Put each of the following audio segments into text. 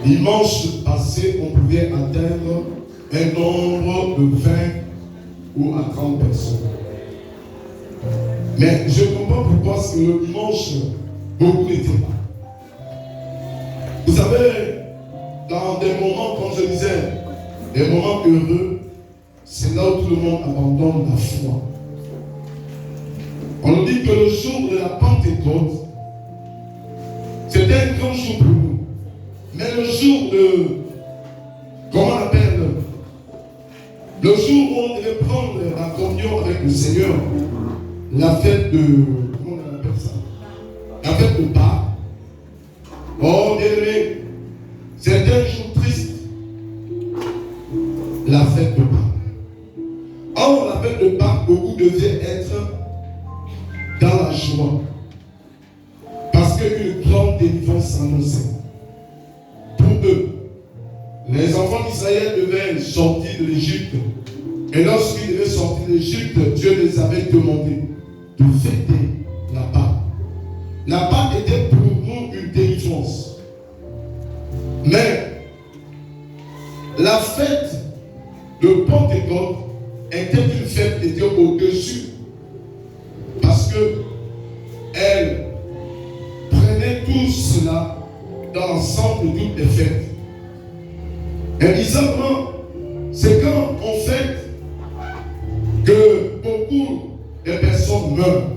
Dimanche passé, on pouvait atteindre un nombre de 20 ou à 30 personnes. Mais je comprends pourquoi c'est le dimanche, beaucoup n'étaient pas. Vous savez, dans des moments, comme je disais, des moments heureux, c'est là où tout le monde abandonne la foi. On nous dit que le jour de la Pentecôte, c'était un grand jour pour nous. Mais le jour de, comment on appelle, le jour où on devait prendre la communion avec le Seigneur, la fête de, comment on appelle ça? La fête de Pâques. Oh bien aimé, c'est un jour triste. La fête de Pâques. Or, la fête de Pâques, beaucoup devaient être dans la joie. Parce qu'une grande délivrance s'annonçait. Pour eux, les enfants d'Israël devaient sortir de l'Égypte. Et lorsqu'ils devaient sortir de l'Égypte, Dieu les avait demandé de fêter la Pâque. La Pâque était pour nous une délivrance. Mais la fête de Pentecôte était une fête qui était au-dessus. Parce que elle prenait tout cela dans l'ensemble de toutes les fêtes. Et disant, c'est quand on fête que beaucoup de personnes meurent.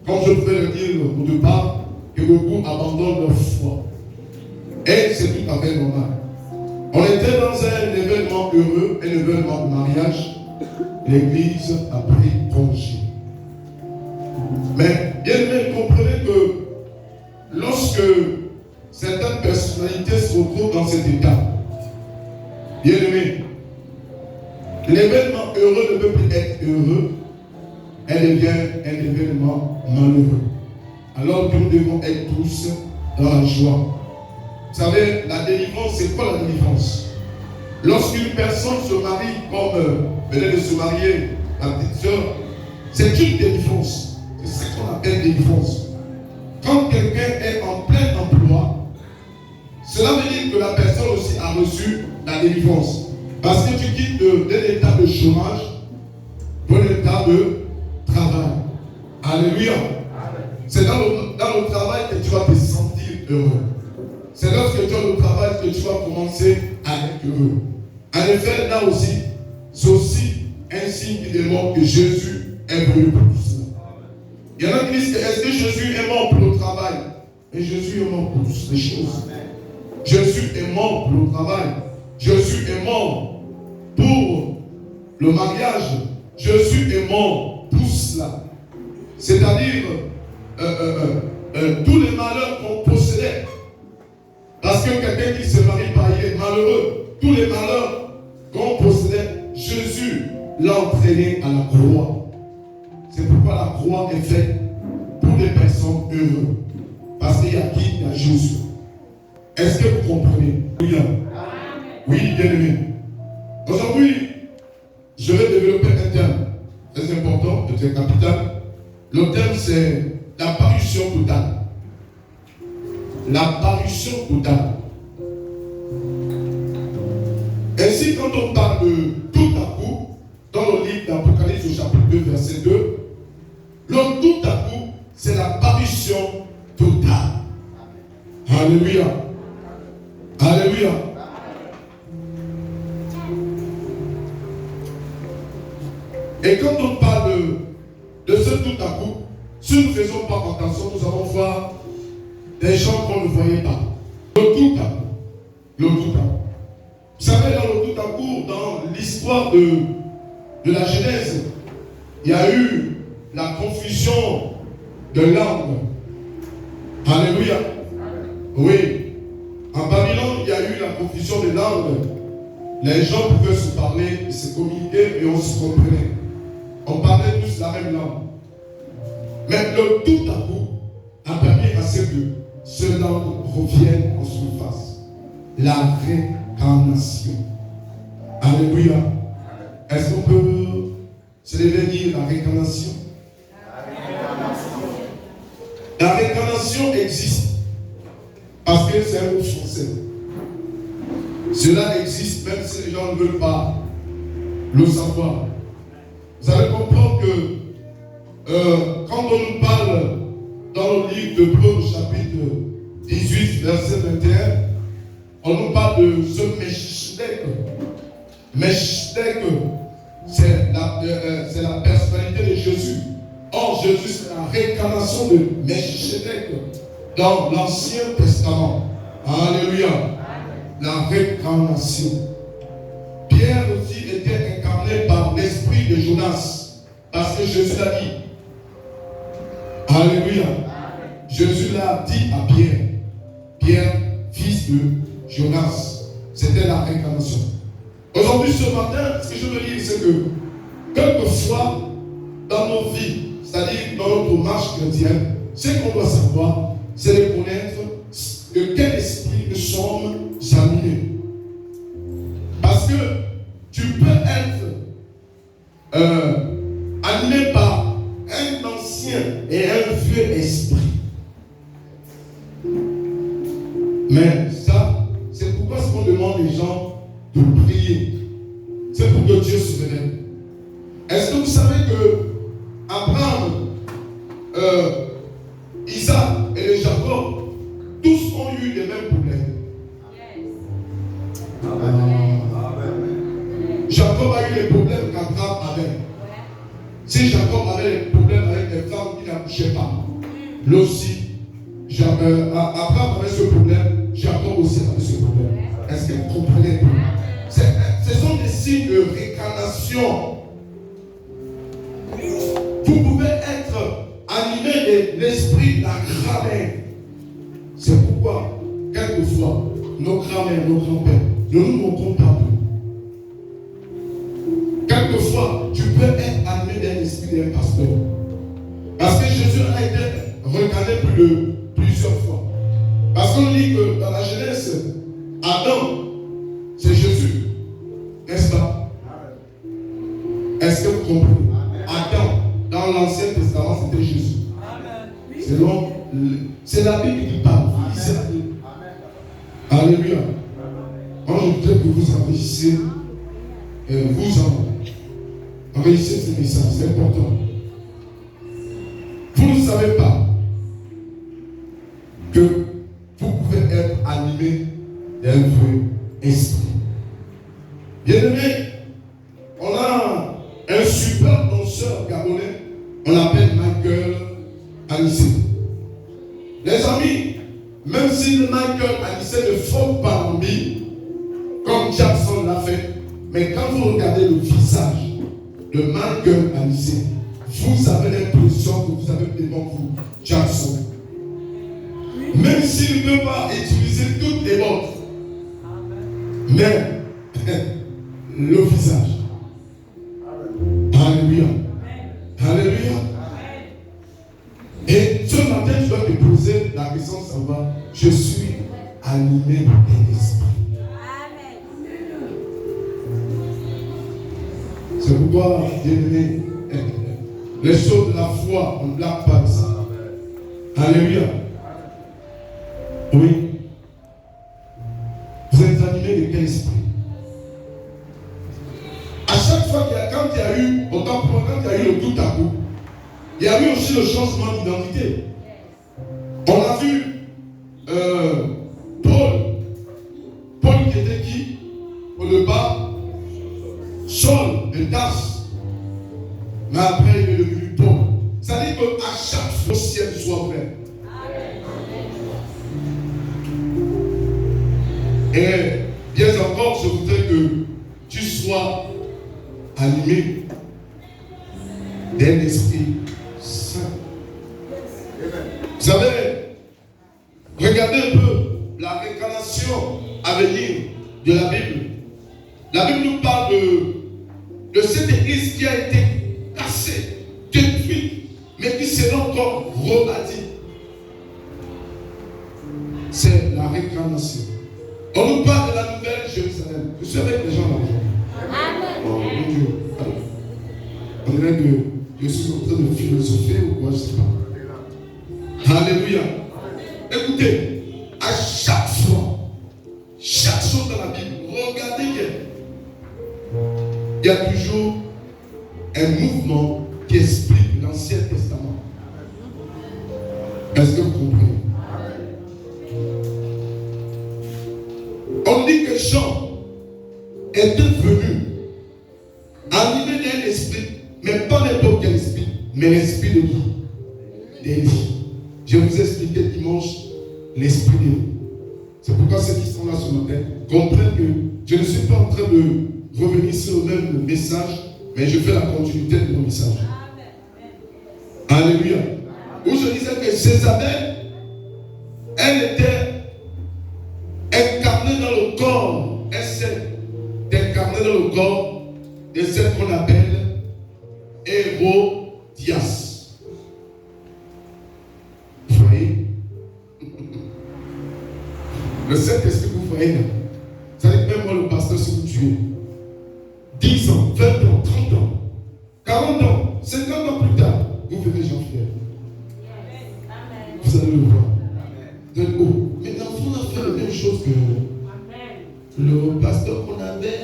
Comme je pouvais le dire au départ, que beaucoup abandonnent leur foi. Et c'est tout à fait normal. On était dans un événement heureux, un événement de mariage. L'église a pris congé. Mais bien aimé, comprenez que lorsque certaines personnalités se retrouvent dans cet état, bien aimé, l'événement heureux ne peut plus être heureux, elle devient un événement malheureux. Alors que nous devons être tous dans la joie. Vous savez, la délivrance, c'est quoi la délivrance? Lorsqu'une personne se marie, comme venait de se marier la petite sœur, c'est une délivrance. C'est ce qu'on appelle délivrance. Quand quelqu'un est en plein emploi, cela veut dire que la personne aussi a reçu la délivrance. Parce que tu quittes d'un état de chômage pour un état de travail. Alléluia. C'est dans le travail que tu vas te sentir heureux. C'est lorsque tu as le travail que tu vas commencer à être heureux. En effet, là aussi, c'est aussi un signe qui démontre que Jésus est venu pour tout cela. Il y en a qui disent, est-ce que Jésus est mort pour le travail? Et Jésus est mort pour toutes les choses. Jésus est mort pour le travail. Jésus est mort pour le mariage. Jésus est mort pour cela. C'est-à-dire, tous les malheurs qu'on possédait. Parce que quelqu'un qui se marie pas, il est malheureux. Tous les malheurs qu'on possédait, Jésus l'a entraîné à la croix. C'est pourquoi la croix est faite pour les personnes heureuses. Parce qu'il y a qui? Il y a Jésus. Est-ce que vous comprenez? Oui, oui, bien aimé. Aujourd'hui, je vais développer un thème très important, très capital. Le thème, c'est l'apparition totale. L'apparition totale. Ainsi, quand on parle de tout à coup, dans le livre d'Apocalypse au chapitre 2, verset 2, le tout à coup, c'est l'apparition totale. Alléluia. Alléluia. Et quand on parle de ce tout à coup, si nous ne faisons pas attention, nous allons voir des gens qu'on ne voyait pas. Le tout à coup. Le tout à coup. Vous savez, dans le tout à coup, dans l'histoire de la Genèse, il y a eu la confusion de langues. Alléluia. Oui. En Babylone, il y a eu la confusion des langues. Les gens pouvaient se parler, se communiquer et on se comprenait. On parlait tous la même langue. Mais le tout à coup a permis à ce que ce langue revienne en surface. La réincarnation. Alléluia. Est-ce qu'on peut se lever et dire la réincarnation? La réincarnation existe. Parce que c'est un mot français. Cela existe même si les gens ne veulent pas le savoir. Vous allez comprendre que quand on nous parle dans le livre de Hébreux chapitre 18 verset 21, on nous parle de ce Melchizedek. Melchizedek, c'est la personnalité de Jésus. Or, Jésus, c'est la réincarnation de Melchizedek dans l'Ancien Testament. Alléluia. La réincarnation. Pierre aussi était incarné par l'esprit de Jonas. Parce que Jésus l'a dit. Alléluia. Jésus l'a dit à Pierre. Pierre, fils de Jonas. C'était la réincarnation. Aujourd'hui, ce matin, ce que je veux dire, c'est que quelquefois, dans nos vies, c'est-à-dire dans notre marche chrétienne, ce qu'on doit savoir, c'est de connaître de quel esprit nous sommes animés. Parce que tu peux être animé par un ancien et un vieux esprit. Mais ça, c'est pourquoi ce qu'on demande les gens de prier. C'est pour que Dieu se révèle. Est-ce que vous savez que Abraham, Isaac et Jacob, tous ont eu les mêmes problèmes? Jacob a eu les problèmes qu'Abraham avait. Si Jacob avait les problèmes avec les femmes qui n'accouchaient pas, lui aussi, Abraham avait ce problème, Jacob aussi avait ce problème. Est-ce que vous comprenez? Ce sont des signes de réincarnation. Vous pouvez être animé de l'esprit de la grammaire. C'est pourquoi, quelquefois, nos grands-mères, nos grands-pères ne nous montrons pas peu. Quelquefois, tu peux être animé d'un esprit d'un pasteur. Parce que Jésus a été regardé plusieurs fois. Parce qu'on dit que dans la Genèse, Adam, c'est Jésus. N'est-ce pas? Est-ce que vous comprenez? Adam, dans l'Ancien Testament, c'était Jésus. C'est la Bible qui parle. C'est la Bible. Alléluia. Moi, je voudrais que vous enrichissiez, enrichissez ce message, c'est important. Vous ne savez pas que vous pouvez être animé d'un vrai esprit. Bien-aimé, on a un super danseur gabonais, on l'appelle Michael Anissé. Les amis, même si Michael Anissé ne faut pas en vie, comme Jackson l'a fait, mais quand vous regardez le visage de Michael Anissé, vous avez l'impression que vous avez devant vous Jackson. Même s'il ne peut pas utiliser toutes les modes, mais le visage. Alléluia. Alléluia. Et ce matin, je dois te poser la question de savoir, je suis animé d'un esprit. C'est pourquoi, bien-aimé, les choses de la foi, on ne blague pas de ça. Alléluia. Oui. Vous êtes animé de quel esprit? À chaque fois quand il y a eu, autant pour moi, quand il y a eu le tout à coup, il y a eu aussi le changement d'identité. On a vu Paul qui était qui? Au départ, Saul de Tarse. Mais après, il est devenu Paul. Ça dit qu'à chaque fois, le ciel soit ouvert. Et bien encore, je voudrais que tu sois animé d'un esprit saint. Vous savez, regardez un peu la réincarnation à venir de la Bible. La Bible nous parle de cette église qui a été cassée, détruite, mais qui sera encore rebâtie. C'est la réincarnation. On nous parle de la nouvelle Jérusalem. Je suis avec les gens là. Oh mon Dieu. On dirait que je suis en train de philosopher ou quoi, je ne sais pas. Alléluia. Écoutez, à chaque chaque chose dans la Bible, regardez bien. Il y a toujours un mouvement qui explique l'Ancien Testament. Est-ce que vous comprenez? On dit que Jean était venu animé d'un esprit, mais pas n'importe quel esprit, mais l'esprit de qui? D'Élie. Je vous ai expliqué dimanche l'esprit d'Élie. C'est pourquoi ceux qui sont là ce matin comprennent que je ne suis pas en train de revenir sur le même message, mais je fais la continuité de mon message. Amen. Alléluia. Où je disais que Jézabel, elle était incarnée dans le corps, elle s'est incarnée dans le corps de celle qu'on appelle Hérodias. Vous voyez? Le Saint-Esprit, vous voyez là. Vous savez que même moi, le pasteur, si vous tuez 10 ans, 20 ans, 30 ans, 40 ans, 50 ans plus tard, vous verrez Jean-Pierre. Vous allez le voir. Vous allez, oh, mais l'enfant a fait la même chose que le pasteur qu'on avait.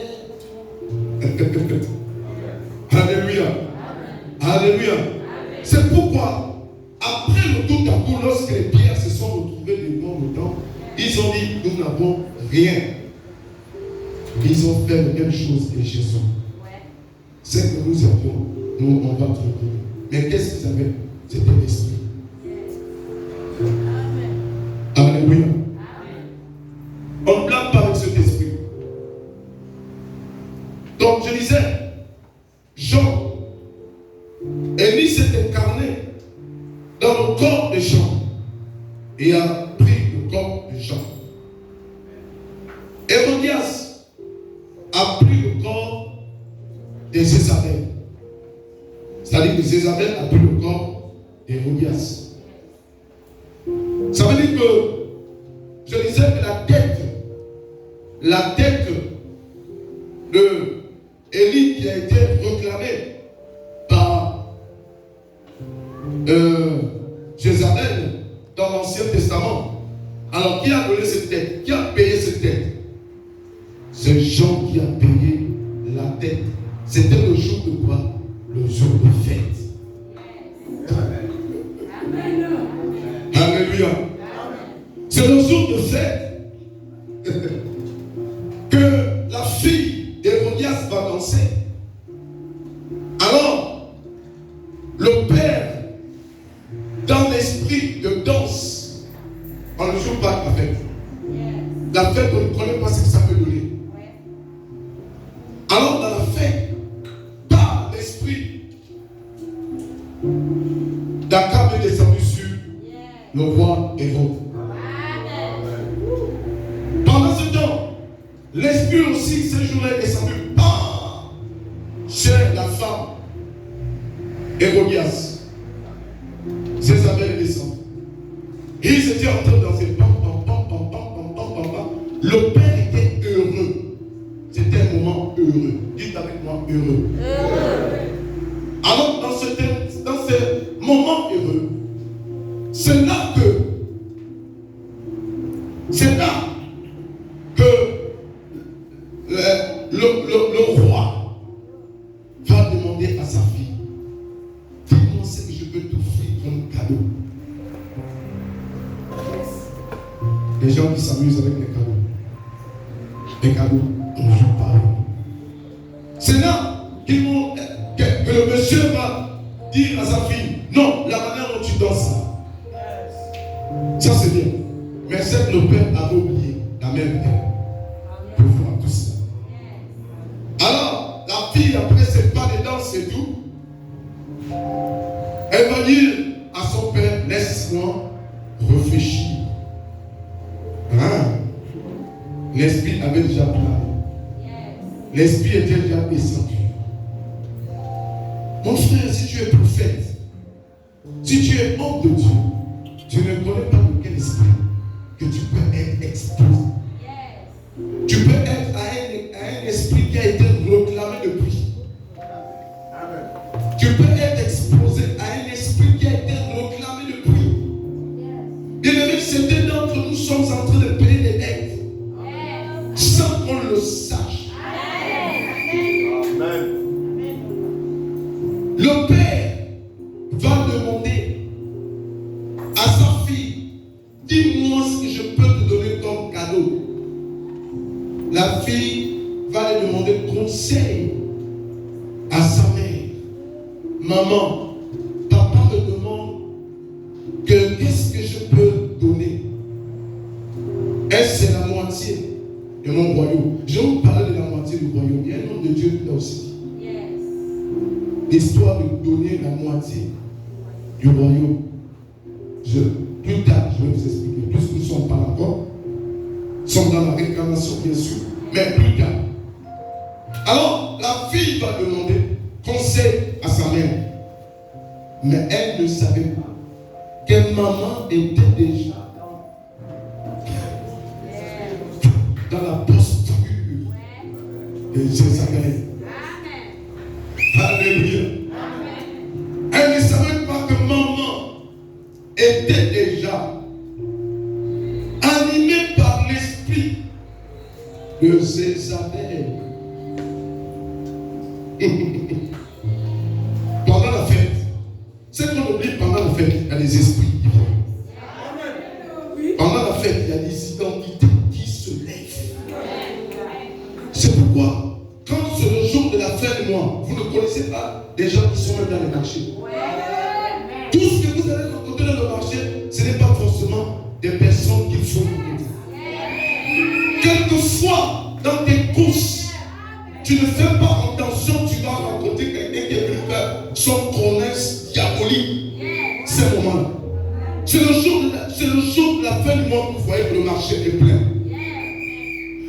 Alléluia. Alléluia. C'est pourquoi, après le tout à coup, lorsque les pierres se sont retrouvées devant le temps, ils ont dit, nous n'avons rien. Ils ont fait la même chose que Jésus. C'est que nous avions, nous on va trouver. Mais qu'est-ce qu'ils avaient? C'était l'esprit. Alléluia. On ne blâme pas avec cet esprit. Donc je disais, Jean, Élie s'est incarné dans le corps de Jean et a pris le corps de Jean. Hérodias a pris le corps de Jézabel. C'est-à-dire que Jézabel a pris le corps d'Hérodias. Ça veut dire que, je disais que la tête de Élie qui a été proclamée par Jézabel dans l'Ancien Testament. Alors, qui a donné cette tête? Qui a payé cette tête? C'est Jean qui a payé la tête. C'était le jour de quoi? Le jour de fête. Amen. Alléluia. C'est le jour de fête que la fille d'Hérodias va danser. Alors, le père, dans l'esprit de danse, on ne joue pas la fête. La fête, on ne connaît pas ce que ça peut donner. Alors, dans la fête, par l'esprit, d'Akab est descendu sur le roi Hérode. Pendant ce temps, l'esprit aussi, ce jour-là, est descendu chez la femme Hérodias. Jézabel est descendu. Ils étaient en train de danser. Le père était heureux. C'était un moment heureux. Dites avec moi, heureux. Alors, dans ce moment heureux, c'est là que le roi va demander à sa fille, dis-moi ce que je peux t'offrir comme cadeau. Les gens qui s'amusent avec les cadeaux. Les cadeaux, on ne joue pas. C'est là que le monsieur va dire à sa fille, non, la manière dont tu danses ça c'est bien. Mais c'est que le père avait oublié la même terre pour voir tout ça. Alors, la fille, après ses pas de danse et tout, elle va dire à son père, laisse-moi réfléchir. L'esprit avait déjà plané. L'esprit était déjà descendu. Mon frère, si tu es prophète, si tu es homme de Dieu, tu ne connais pas de quel esprit que tu peux être exposé. Tu peux être à un esprit qui a été réclamé depuis. Tu peux être exposé à un esprit qui a été réclamé depuis. Bien aimé, certains d'entre nous sommes en train de payer des dettes. qu'on le sache. Amen. Le père va demander à sa fille, dis-moi ce que je peux te donner comme cadeau. La fille va lui demander conseil à sa mère. Maman, papa me demande que qu'est-ce que je peux donner. Est-ce que c'est la moitié de mon royaume? Je vais vous parler de la moitié du royaume. Il y a un homme de Dieu qui l'a aussi dit. L'histoire de donner la moitié du royaume. Plus tard, je vais vous expliquer. Puisque nous ne sommes pas encore. Nous sommes dans la réincarnation, bien sûr. Mais plus tard. Alors, la fille va demander conseil à sa mère. Mais elle ne savait pas que maman était déjà dans la posture de Jézabel. Alléluia. Elle ne savait pas que maman était déjà animée par l'esprit de Jézabel. Pendant la fête, c'est qu'on oublie pendant la fête, il y a des esprits qui viennent. Pendant la fête, il y a des identités qui se lèvent. C'est pourquoi, quand c'est le jour de la fin du mois, vous ne connaissez pas des gens qui sont même dans les marchés. Tout ce que vous allez rencontrer dans le marché, ce n'est pas forcément des personnes qu'il faut rencontrer. Quelquefois, dans tes courses, tu ne fais pas attention, tu vas rencontrer quelqu'un qui est venu faire son promesse diabolique. C'est le moment-là. C'est le jour de la fin du mois que vous voyez que le marché est plein.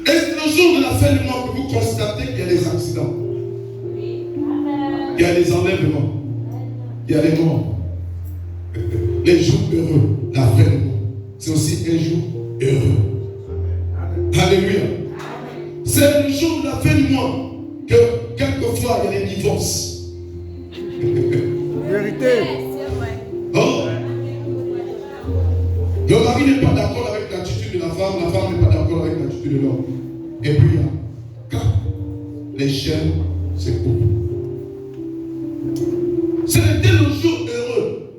Et c'est le jour de la fin du mois que vous constatez qu'il y a des accidents. Il y a des enlèvements. Il y a des morts. Les jours heureux, la fin du mois, c'est aussi un jour heureux. Alléluia. C'est le jour de la fin du mois que quelquefois il y a des divorces. Vérité. Oh. Le mari n'est pas d'accord avec l'attitude de la femme n'est pas d'accord avec l'attitude de l'homme. Et puis, quand les chaînes se coupent. Ce n'était le jour heureux.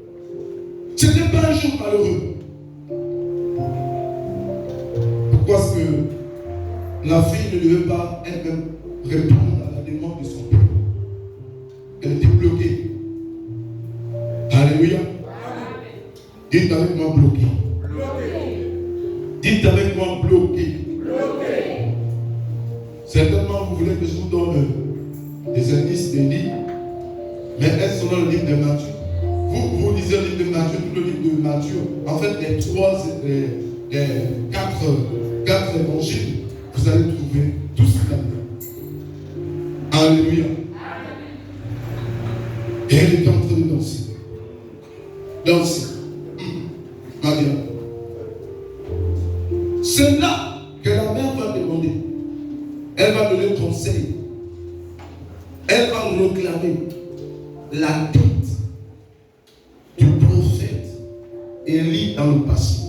Ce n'était pas un jour malheureux. Pourquoi est-ce que la fille ne devait pas elle-même répondre à la demande de son père? Elle était bloquée. Alléluia. Dites avec moi bloqué. Dites avec moi bloqué. Certainement, vous voulez que je vous donne des indices, des livres, mais elles sont dans le livre de Matthieu. Vous lisez le livre de Matthieu, tout le livre de Matthieu. En fait, les quatre évangiles, vous allez trouver tout ce là-dedans. Alléluia. Et elle est en train de danser. Danser. Maria. C'est là que la mère va demander. Elle va donner conseil. Elle va réclamer la tête du prophète Élie dans le passé.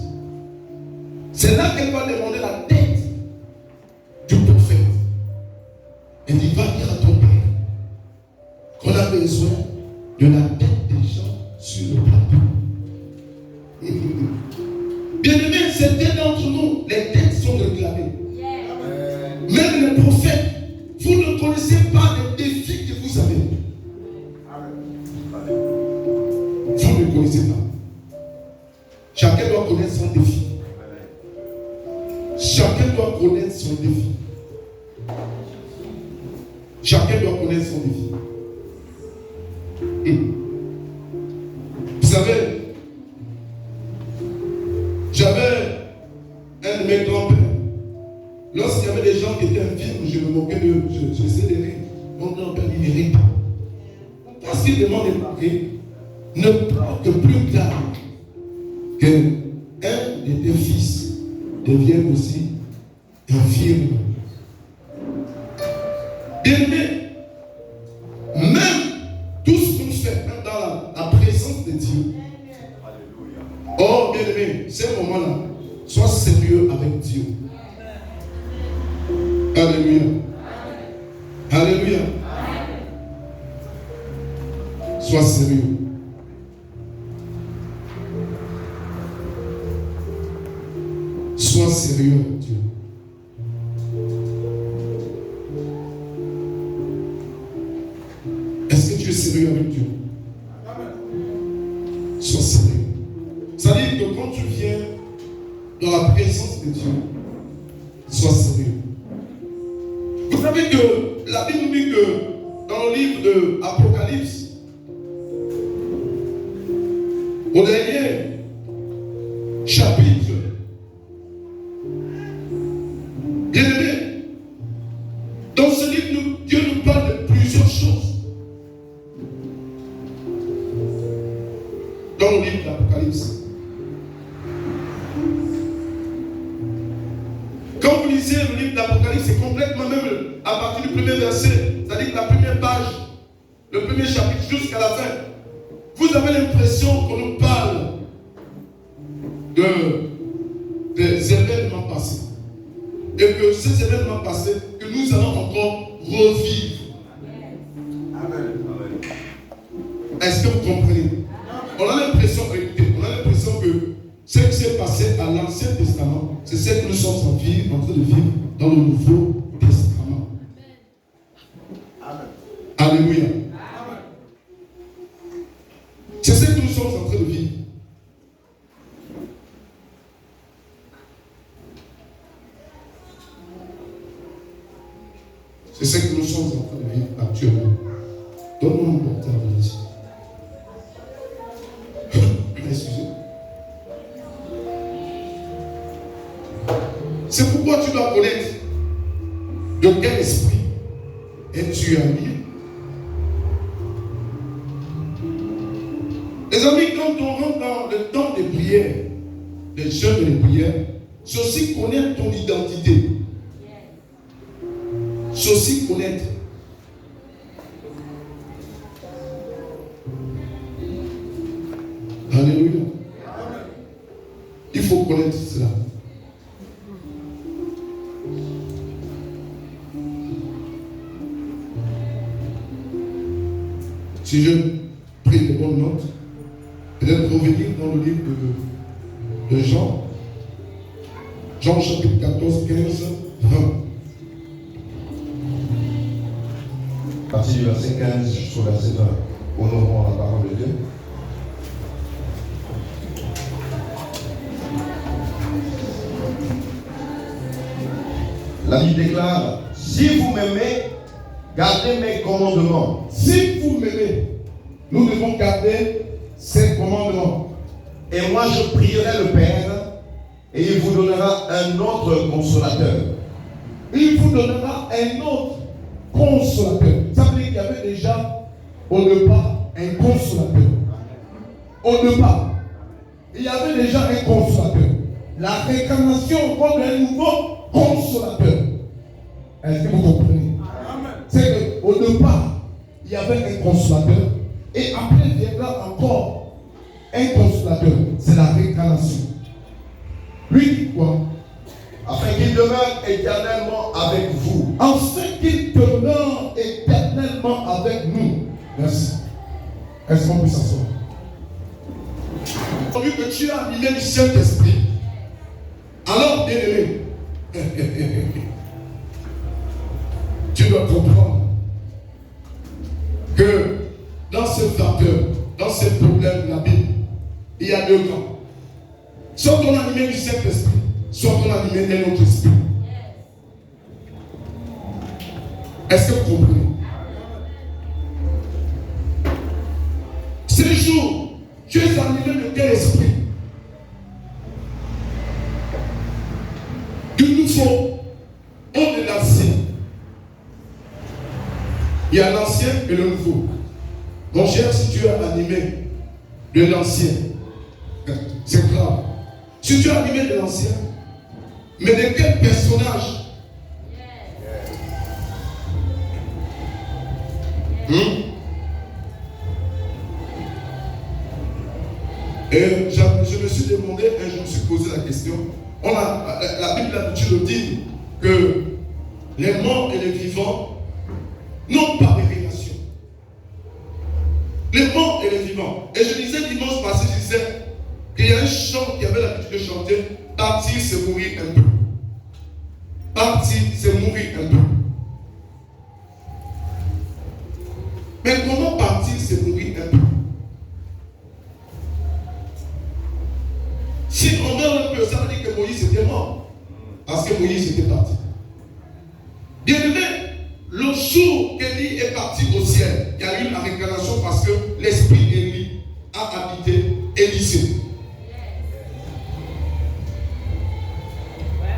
C'est là qu'elle va demander la tête du prophète. Elle dit, va dire à ton père qu'on a besoin de la tête des gens sur le plateau. Bien-aimés, certains d'entre nous, les têtes sont réclamées. Même les prophètes, vous ne connaissez pas les défis que vous avez. Vous ne connaissez pas. Chacun doit connaître son défi. Chacun doit connaître son défi. Chacun doit connaître son défi. Vous savez, j'avais un de mes grands-pères. Lorsqu'il y avait des gens qui étaient infirmes, je me moquais d'eux. J'essayais de rire. Mon grand-père dit, ne rit pas. Parce qu'il demande de parler, ne parle que plus tard qu'un de tes fils devienne aussi infirme. Bien-aimé, même tout ce qu'on fait dans la présence de Dieu. Oh, bien-aimé, ces moments-là, sois sérieux avec Dieu. Alléluia. Alléluia. Sois sérieux. Sois sérieux avec Dieu. Est-ce que tu es sérieux avec Dieu? Sois sérieux. Ça veut dire que quand tu viens dans la présence de Dieu, sois sérieux. Vous savez que la Bible dit que dans le livre de Apocalypse, au dernier chapitre, bien aimé, dans ce livre, Dieu nous parle de plusieurs choses. Dans le livre d'Apocalypse. Quand vous lisez le livre d'Apocalypse, c'est complètement même à partir du premier verset, c'est-à-dire la première page, le premier chapitre jusqu'à la fin. Vous avez l'impression qu'on nous parle des événements passés. Et que ces événements passés, que nous allons encore revivre. Amen. Est-ce que vous comprenez? On a l'impression, écoutez, on a l'impression que ce qui s'est passé à l'Ancien Testament, c'est ce que nous sommes en train de vivre dans le Nouveau Testament. Amen. Alléluia. Amen. C'est ce que nous sommes en train de vivre. C'est ce que nous sommes en train de vivre actuellement. Donne-moi mon portable ici. Excusez. C'est pourquoi tu dois connaître de quel esprit es-tu habillé. Les amis, quand on rentre dans le temps des prières, des jeûnes et des prières, c'est aussi connaître ton identité. C'est aussi connaître. Alléluia. Il faut connaître cela. Si je prie de bonnes notes, peut-être revenir dans le livre de Jean. Jean chapitre 14, 15, 20. À partir du verset 15 jusqu'au verset 20. Honorons la parole de Dieu. La Bible déclare: si vous m'aimez, gardez mes commandements. Si vous m'aimez, nous devons garder ces commandements. Et moi je prierai le Père, et il vous donnera un autre consolateur. Il vous donnera un autre consolateur. Ça veut dire qu'il y avait déjà au départ un consolateur. Au départ, il y avait déjà un consolateur. La réincarnation comme un nouveau consolateur. Est-ce que vous comprenez? C'est qu'au départ, il y avait un consolateur. Et après viendra encore un consolateur. C'est la réincarnation. Lui dit quoi? Afin qu'il demeure éternellement avec vous. Afin qu'il demeure éternellement avec nous. Merci. Est-ce qu'on peut s'asseoir? Vu que tu as animé du Saint-Esprit, alors bien aimé, tu dois comprendre que dans ce facteur, dans ce problème de la Bible, il y a deux camps. Soit on a animé du Saint-Esprit, soit on a animé d'un autre esprit. Est-ce que vous comprenez? Ces jours, tu es animé de quel esprit? Du nouveau, on de l'ancien. Il y a l'ancien et le nouveau. Mon cher, si tu es animé de l'ancien, c'est grave. Si tu es animé de l'ancien, mais de quel personnage? Et je me suis demandé, et je me suis posé la question, la Bible a l'habitude de dire que les morts et les vivants n'ont pas de relation. Les morts et les vivants. Et je disais dimanche passé, je disais qu'il y a un chant qui avait l'habitude de chanter, partir c'est mourir un peu. Partir c'est mourir un peu. Mais comment partir c'est mourir un peu? Si on meurt un peu, ça veut dire que Moïse était mort. Parce que Moïse était parti. Bien aimé, le jour qu'Élie est parti au ciel, il y a eu la réincarnation parce que l'esprit d'Élie a habité Élisée.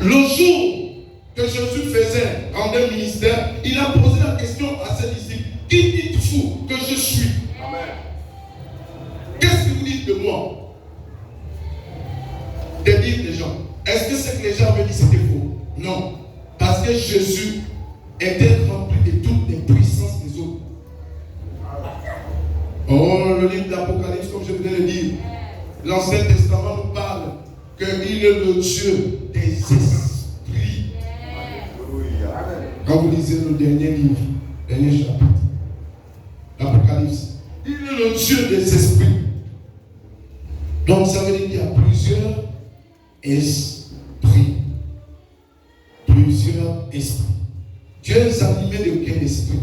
Le jour que Jésus rendait le ministère, il a posé la question à ses disciples. Qui dites-vous que je suis? Qu'est-ce que vous dites de moi? De dire les gens. Est-ce que ce que les gens me disent c'était faux? Non. Parce que Jésus était rempli de toutes les puissances des autres. Oh, le livre d'Apocalypse, comme je venais de le dire, l'Ancien Testament nous parle qu'il est le Dieu des esprits. Quand vous lisez le dernier livre, dernier chapitre, l'Apocalypse, il est le Dieu des esprits. Donc ça veut dire qu'il y a plusieurs esprits. Plusieurs esprits. Dieu est animé de quel esprit?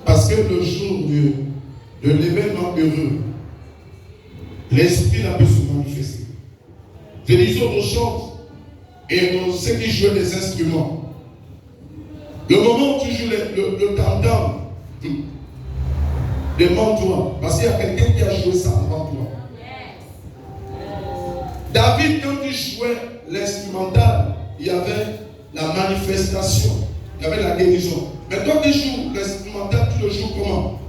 Parce que le jour de l'événement heureux, l'esprit n'a pu se manifester. C'est les autres chantent et ceux qui jouent les instruments. Le moment où tu joues le tam-tam, demande-toi, parce qu'il y a quelqu'un qui a joué ça avant toi. David, quand il jouait l'instrumental, il y avait la manifestation, il y avait la guérison. Mais quand tu joues l'instrumental, tu le joues comment?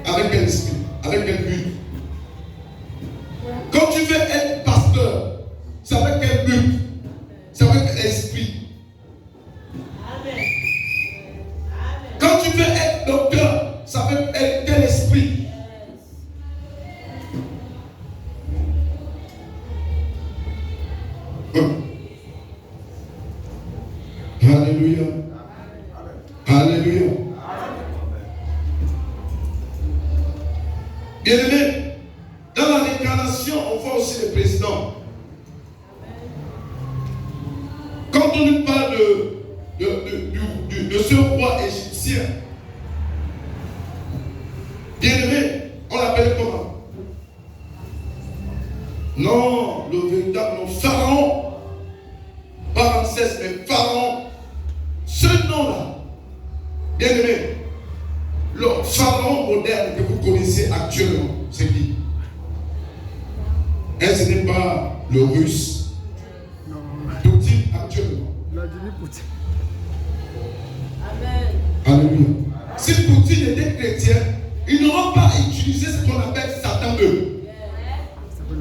Avec quel esprit? Avec quel but? Quand tu veux être pasteur, c'est avec quel but? C'est avec quel esprit? Quand tu veux être docteur, c'est avec quel esprit? Alléluia. Alléluia. Bien aimé, dans la réincarnation, on voit aussi les présidents. Quand on nous parle de ce roi égyptien, bien aimé, on l'appelle comment? Non, le véritable nom, Pharaon. Pas Ramsès, mais Pharaon. Ce nom-là, bien aimé, le Pharaon moderne que vous connaissez actuellement, c'est qui? Et ce n'est pas le russe. Poutine actuellement. Vladimir Poutine. Amen. Alléluia. Si Poutine était chrétien, il n'aura pas utilisé ce qu'on appelle Satan 2.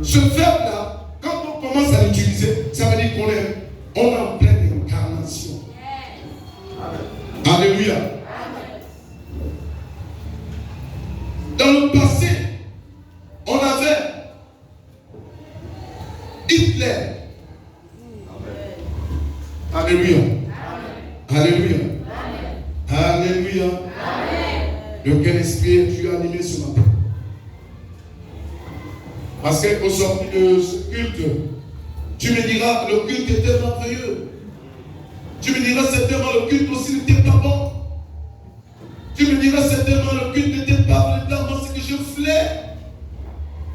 Ce verbe-là, quand on commence à l'utiliser, ça veut dire qu'on est en pleine incarnation. Alléluia. Dans le passé, on avait Hitler. Alléluia. Alléluia. Alléluia. De quel esprit es-tu animé ce matin? Parce qu'au sortir de ce culte, tu me diras, le culte était merveilleux. Tu me diras, certainement, le culte aussi n'était pas bon. Tu me diras, certainement, le culte n'était pas vraiment ce que je voulais.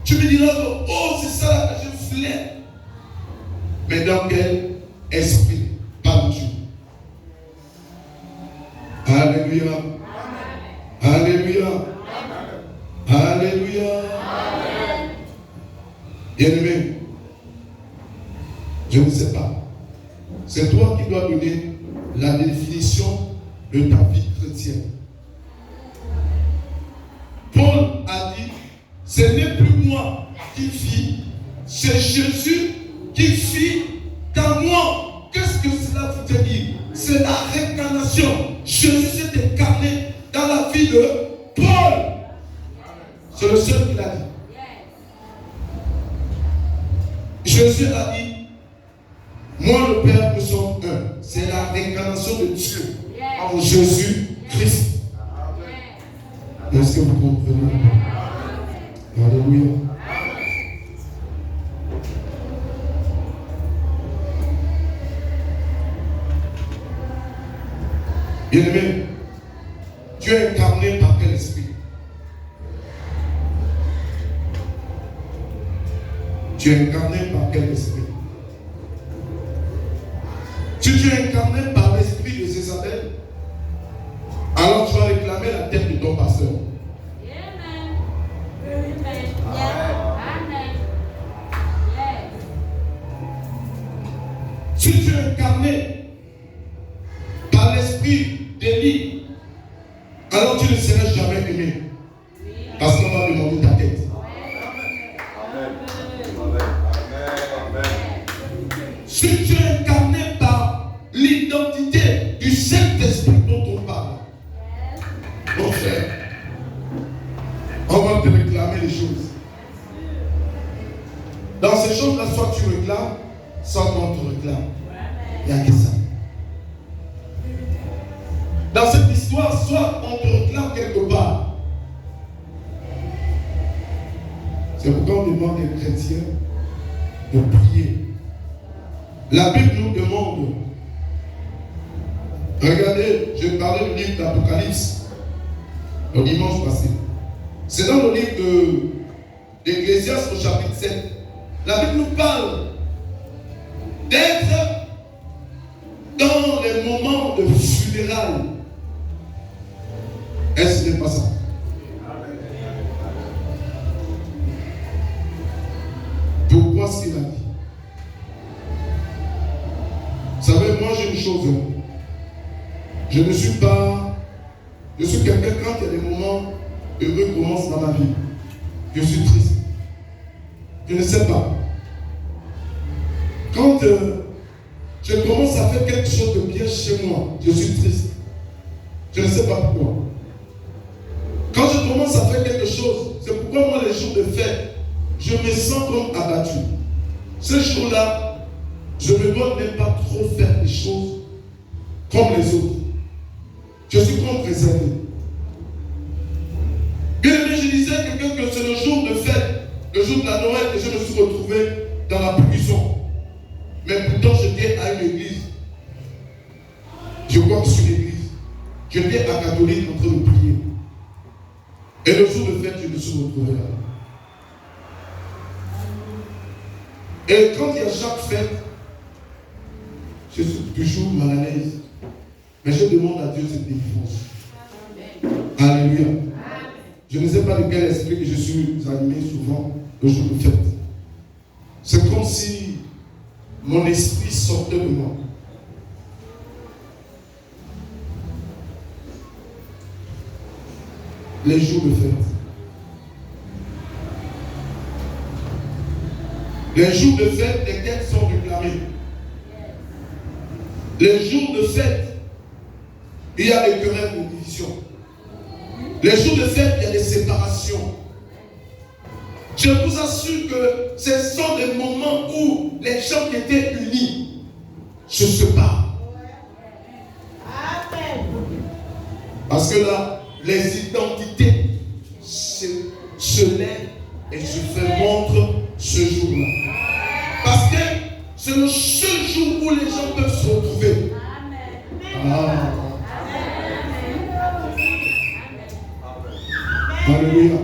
Tu me diras, oh, c'est ça que je voulais. Mais dans quel esprit parles-tu? Alléluia. Alléluia. Alléluia. Bien-aimé, je ne sais pas. C'est toi qui dois donner la définition de ta vie chrétienne. Paul a dit, ce n'est plus moi qui vis, c'est Jésus qui vit dans moi. Qu'est-ce que cela veut dire? C'est la réincarnation. Jésus s'est incarné dans la vie de Paul. C'est le seul qui l'a dit. Je Jésus a dit, moi le Père nous sommes un. C'est la réincarnation de Dieu en Jésus-Christ. Est-ce que vous comprenez? Alléluia. Bien-aimé, tu es incarné par quel esprit? Tu es incarné par quel esprit? Si tu es incarné par l'esprit de Jézabel, alors tu vas réclamer la tête de ton pasteur. Si tu es incarné par l'esprit d'Élie, alors tu ne seras jamais aimé. Parce qu'on va demander ta tête. Si tu es incarné par l'identité du Saint-Esprit dont on parle, mon frère, on va te réclamer les choses. Dans ces choses-là, soit tu réclames, soit on te réclame. Il n'y a que ça. Dans cette histoire, soit on te réclame quelque part. C'est pourquoi on demande aux chrétiens de prier. La Bible nous demande, regardez, je parlais du livre d'Apocalypse le dimanche passé. C'est dans le livre d'Ecclésiaste au chapitre 7. La Bible nous parle d'être dans les moments de funérailles. Est-ce que ce n'est pas ça? Pourquoi ce qu'il a dit? Vous savez, moi j'ai une chose. Je ne suis pas. Je suis quelqu'un, quand il y a des moments heureux qui commencent dans ma vie, je suis triste. Je ne sais pas. Quand je commence à faire quelque chose de bien chez moi, je suis triste. Je ne sais pas pourquoi. Quand je commence à faire quelque chose, c'est pourquoi moi les jours de fête, je me sens comme abattu. Ces jours-là, je ne dois même pas trop faire des choses comme les autres. Je suis comme réservé. Bien aimé, je disais à quelqu'un que c'est le jour de fête, le jour de la Noël, que je me suis retrouvé dans la prison. Mais pourtant, j'étais à une église. Je crois que sur l'église. J'étais à catholique en train de prier. Et le jour de fête, je me suis retrouvé là. Et quand il y a chaque fête, je suis toujours mal à l'aise. Mais je demande à Dieu cette délivrance. Alléluia. Je ne sais pas de quel esprit que je suis animé souvent le jour de fête. C'est comme si mon esprit sortait de moi. Les jours de fête. Les jours de fête, les quêtes sont réclamées. Les jours de fête, il y a des querelles de division. Les jours de fête, il y a des séparations. Je vous assure que ce sont des moments où les gens qui étaient unis se séparent. Parce que là, les identités se lèvent et se font montre ce jour-là. Parce que c'est le seul jour où les gens peuvent se retrouver. Ah. Alléluia.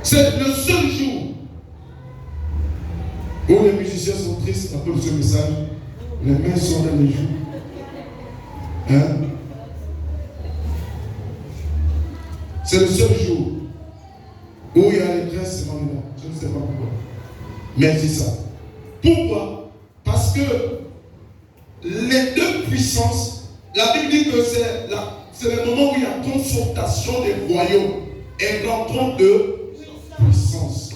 C'est le seul jour où les musiciens sont tristes après ce message. Les mains sont dans les joues. Hein? C'est le seul jour où il y a les grâces là. Je ne sais pas pourquoi. Mais c'est ça. Pourquoi? Parce que les deux puissances, la Bible dit que c'est le moment où il y a confrontation des royaumes et rencontre de puissance.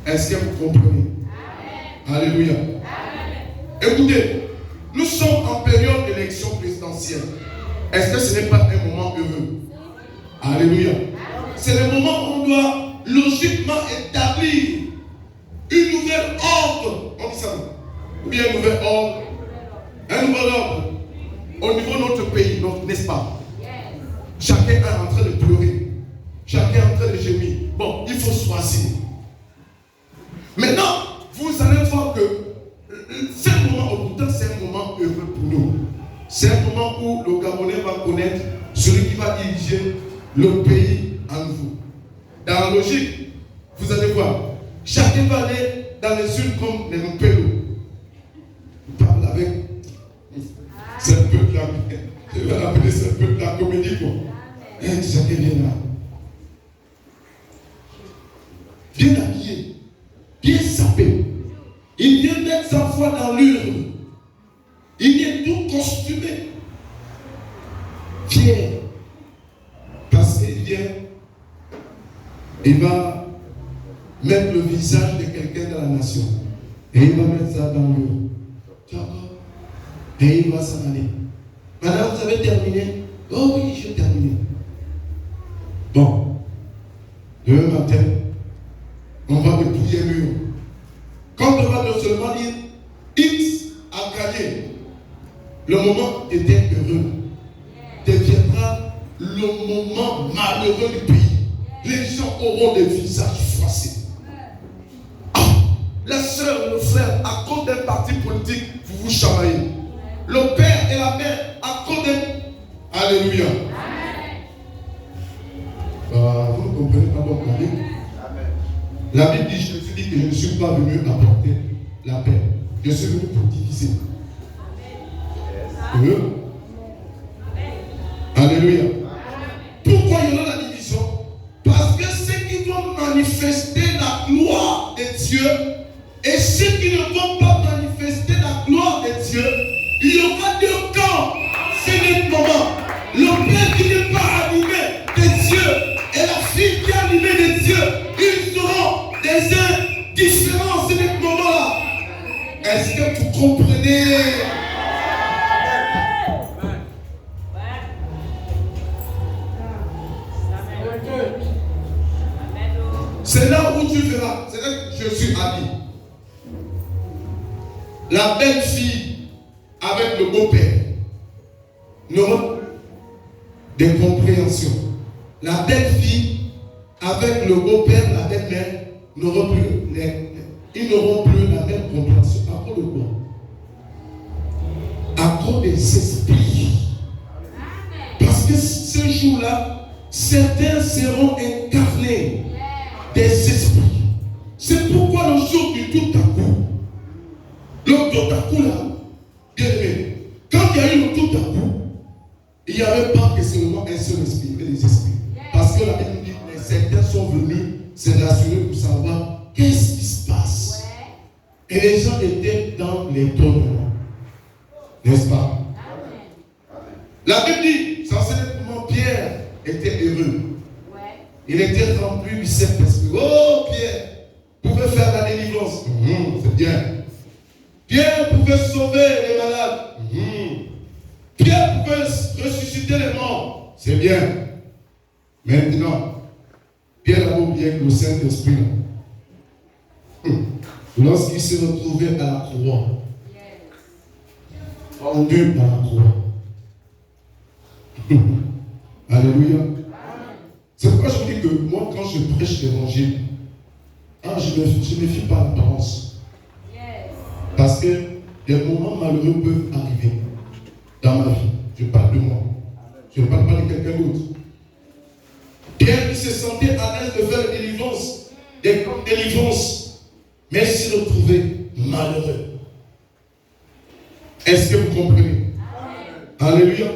Est-ce que vous comprenez? Amen. Alléluia. Amen. Écoutez, nous sommes en période d'élection présidentielle. Est-ce que ce n'est pas un moment heureux? Alléluia. C'est le moment où on doit logiquement établir bien un nouvel ordre. Un nouvel ordre. Au niveau de notre pays, n'est-ce pas? Chacun est en train de pleurer. Chacun est en train de gémir. Bon, il faut choisir. Maintenant, vous allez voir que c'est un moment, pourtant c'est un moment heureux pour nous. C'est un moment où le Gabonais va connaître celui qui va diriger le pays en vous. Dans la logique, vous allez voir, chacun va aller dans les unes comme les Mpelo. Il parle avec. C'est un peu de la. Je vais l'appeler, c'est un peu de la comédie, quoi. Chacun vient là. Bien habillé, bien sapé. Il vient mettre sa foi dans l'urne. Il vient tout costumé. Fier. Parce qu'il vient, il va mettre le visage de quelqu'un de la nation. Et il va mettre ça dans l'urne. Et il va s'en aller. Madame, vous avez terminé? Oh oui, j'ai terminé. Bon. Demain matin, on va dépouiller l'urne. Quand on va non seulement dire X a gagné, le moment était heureux. Deviendra le moment malheureux du pays. Les gens auront des visages froissés. La soeur, le frère, à cause d'un parti politique, vous vous chamaillez. Le père et la mère, à cause d'un. Alléluia. Vous ne comprenez pas donc la Bible. La Bible dit, Jésus dit que je ne suis pas venu apporter la paix. Je suis venu pour diviser. Alléluia. Pourquoi il y aura la division? Parce que ceux qui vont manifester la gloire de Dieu et ceux qui ne vont pas manifester la gloire de Dieu, il y aura deux camps. C'est le moment. Le père qui n'est pas animé de Dieu et la fille qui est animée de Dieu, ils seront des indifférents à ce moment-là. Est-ce que vous comprenez? C'est là où tu verras, c'est là que je suis habillé. La belle fille avec le beau-père n'aura des compréhensions. La belle fille avec le beau-père, la belle-mère n'auront plus, ils n'auront plus la même compréhension. À cause de quoi? À cause des esprits. Parce que ce jour-là, certains seront incarnés des esprits. C'est pourquoi le jour du tout à coup, le tout à coup là, bien aimé, quand il y a eu le tout à coup, il n'y avait pas que seulement un seul esprit, mais des esprits. Parce que la Bible dit que certains sont venus se rassurer pour savoir qu'est-ce qui se passe. Et les gens étaient dans l'étonnement. N'est-ce pas? La Bible dit, ça c'est comment Pierre était heureux. Il était rempli du Saint-Esprit. Oh, Pierre pouvait faire la délivrance. C'est bien. Pierre pouvait sauver les malades. Pierre pouvait ressusciter les morts. C'est bien. Maintenant, Pierre a oublié que le Saint-Esprit, lorsqu'il s'est retrouvé à la croix, pendu à la croix. Alléluia. C'est pourquoi je vous dis que moi, quand je prêche l'évangile, je ne me fie pas à l'apparence. Parce que des moments malheureux peuvent arriver dans ma vie. Je parle de moi. Je ne parle pas de quelqu'un d'autre. Pierre qui se sentait à l'aise de faire des délivrances, mais s'est retrouvé malheureux. Est-ce que vous comprenez? Alléluia.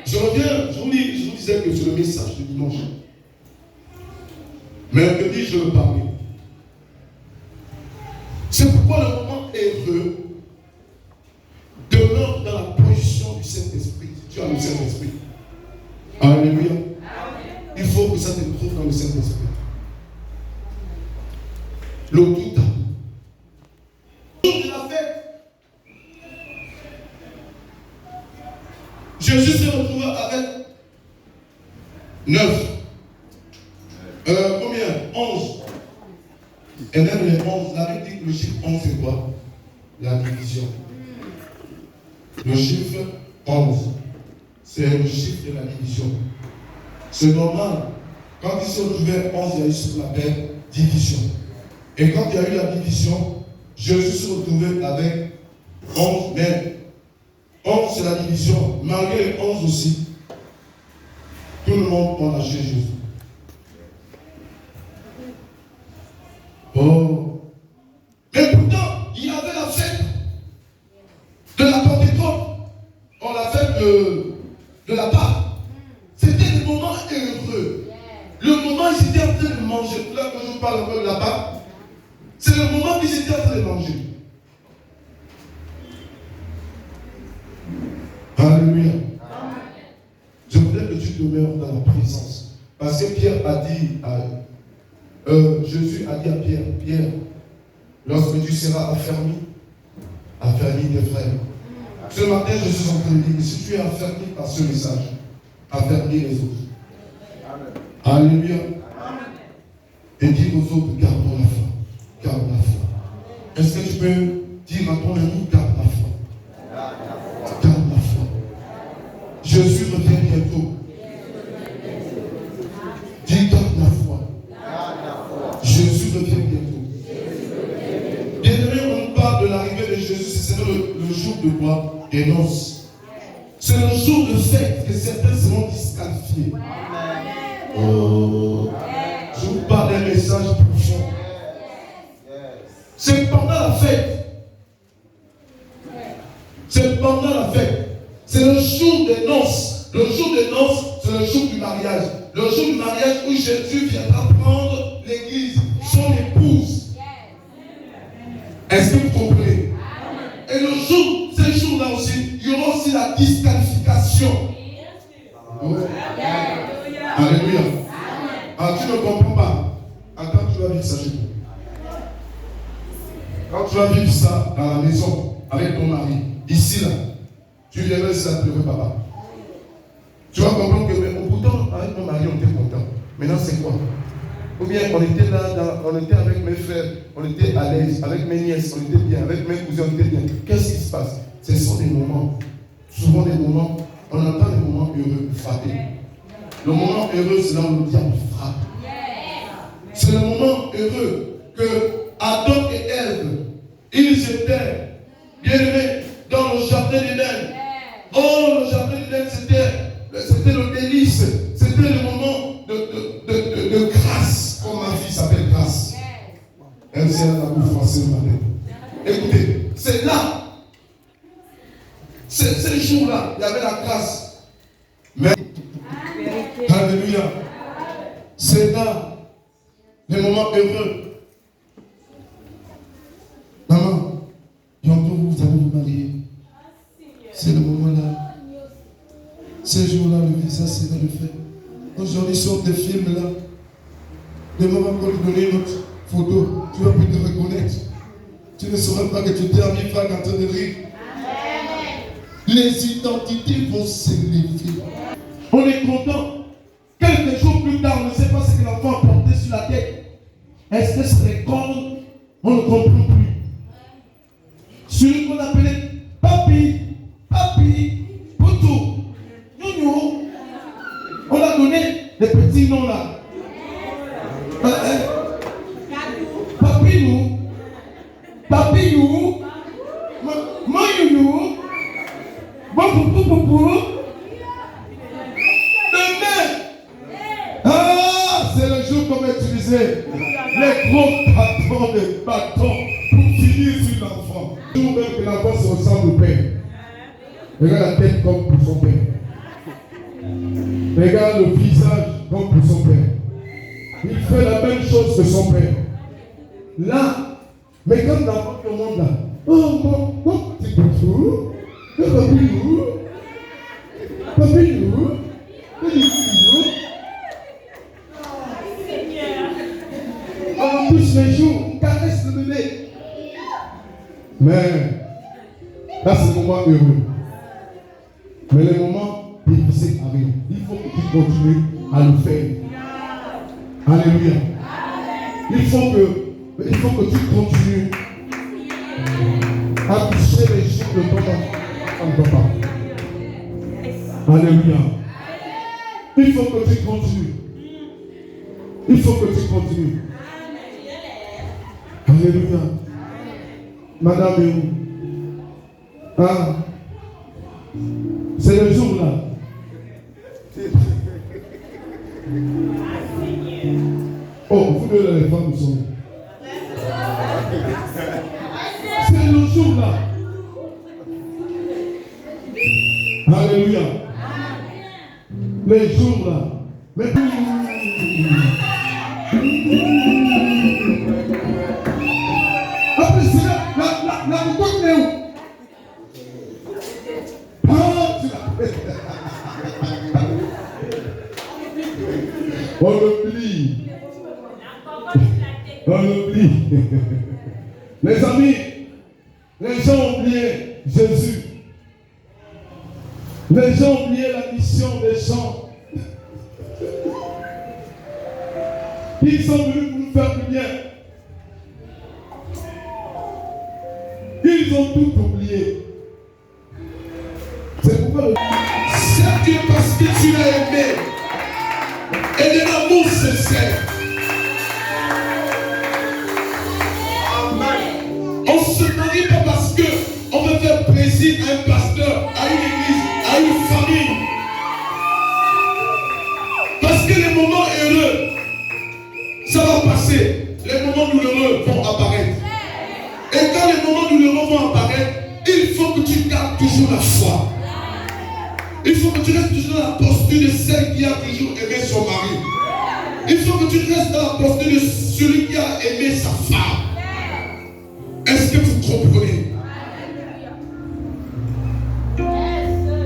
Je reviens, je vous disais que c'est le message du dimanche. Mercredi, je veux parler. C'est pourquoi le moment heureux demeure dans la position du Saint-Esprit. Tu as le Saint-Esprit. Alléluia. Il faut que ça te trouve dans le Saint-Esprit. Le tout à coup. De la fête. Jésus s'est retrouvé avec 9. Combien? 11. Et même les 11, la Bible dit que le chiffre 11 c'est quoi? la division. Le chiffre 11, c'est le chiffre de la division. C'est normal. Quand ils se retrouvaient 11, il y a eu ce qu'on appelle division. Et quand il y a eu la division, Jésus se retrouvait avec 11, mais 11 c'est la division. Malgré les 11 aussi, tout le monde a lâché Jésus. Oh. Mais pourtant, il y avait la fête de la Pentecôte. On la fête de la Pâque. C'était des moments heureux. Le moment où ils étaient en train de manger, là que je vous parle un peu de la Pâque, c'est le moment où ils étaient en train de manger. Alléluia. Je voudrais que tu demeures dans la présence. Parce que Pierre a dit Jésus a dit à Pierre, Pierre, lorsque tu seras affermi tes frères. Ce matin, je suis en train de dire que si tu es affermi par ce message, affermis les autres. Alléluia. Et dis aux autres, garde la foi. Garde la foi. Est-ce que tu peux dire à ton ami, garde la foi. Garde la foi. Jésus revient bientôt. Dis, garde la foi. Jésus revient bientôt. Bien-aimé, on parle de l'arrivée de Jésus, c'est le jour de quoi? Des noces. C'est le jour de fête que certains seront disqualifiés. Oh. Je vous parle d'un message profond. C'est pendant la fête. C'est pendant la fête. C'est le jour des noces. Le jour des noces, c'est le jour du mariage. Le jour du mariage où Jésus viendra prendre l'église, son épouse. Est-ce que vous comprenez? Et le jour, ces jours-là aussi, il y aura aussi la disqualification. Alléluia. Ah, tu ne comprends pas. Attends, tu vas vivre ça chez toi. Quand tu vas vivre ça dans la maison, avec ton mari, ici là, tu viendras ici à pleurer papa. Tu vas comprendre que, mais pourtant, avec mon mari, on était content. Maintenant, c'est quoi? Ou bien, on était là, on était avec mes frères, on était à l'aise, avec mes nièces, on était bien, avec mes cousins, on était bien. Qu'est-ce qui se passe? Ce sont des moments, souvent des moments, on entend des moments heureux, frapper. Le moment heureux, c'est là où le diable frappe. C'est le moment heureux que Adam et Ève, ils étaient bien-aimés dans le jardin d'Éden. Oh, le jardin d'Éden, c'était le délice, c'était le moment de grâce, comme ma fille s'appelle Grâce. Elle sait la bouffe française matin. Écoutez, c'est là, ces jours-là, il y avait la grâce. Mais, alléluia, c'est là, les moments heureux. Maman, bientôt vous allez vous marier. C'est le moment-là. Ces jours-là, le visage sera le fait. Aujourd'hui, sur des films là. Demain, on va encore lui donner une autre photo. Tu vas plus te reconnaître. Tu ne sauras pas que tu étais en train de rire. Les identités vont s'élever. On est content. Quelques jours plus tard, on ne sait pas ce que l'enfant a porté sur la tête. Est-ce que c'est cornes? On ne comprend plus. Celui qu'on appelait Papi, Poutou, Nounou, on a donné des petits noms là. Papilou, Moyounou, Bopoupou. Demain, c'est le jour qu'on va utiliser les gros bâtons pour finir sur l'enfant. Le jour même que l'enfant se ressemble au père. Regarde la tête comme pour son père. Regarde le visage comme pour son père. Il fait la même chose que son père. Là, mais quand l'enfant demande là, oh mon petit Poutou, Papilou, on touche les joues, on caresse le bébé. Mais là, c'est le moment heureux. Mais les moments difficiles arrivent. Il faut que tu continues à le faire. Alléluia. Il faut que tu continues à toucher les jours de ton papa. Alléluia. Il faut que tu continues. Il faut que tu continues. Alléluia. Madame et vous. Ah. C'est le jour là. Oh, vous deux les femmes sont. C'est le jour là. Alléluia. Les jours là. Mais après c'est la boucle est où? On l'oublie. On l'oublie. Les amis, les gens ont oublié Jésus. Les gens ont oublié la mission des gens. Ils sont venus pour nous faire du bien. Ils ont tout oublié. C'est pourquoi c'est Dieu parce que tu l'as aimé. Et de l'amour sincère. On ne se marie pas parce qu'on veut faire plaisir à un pasteur, à une église, à une famille. Parce que les moments heureux, ça va passer. Les moments douloureux vont apparaître. Et quand les moments douloureux vont apparaître, il faut que tu gardes toujours la foi. Il faut que tu restes toujours dans la posture de celle qui a toujours aimé son mari. Il faut que tu restes dans la posture de celui qui a aimé sa femme. Est-ce que vous comprenez?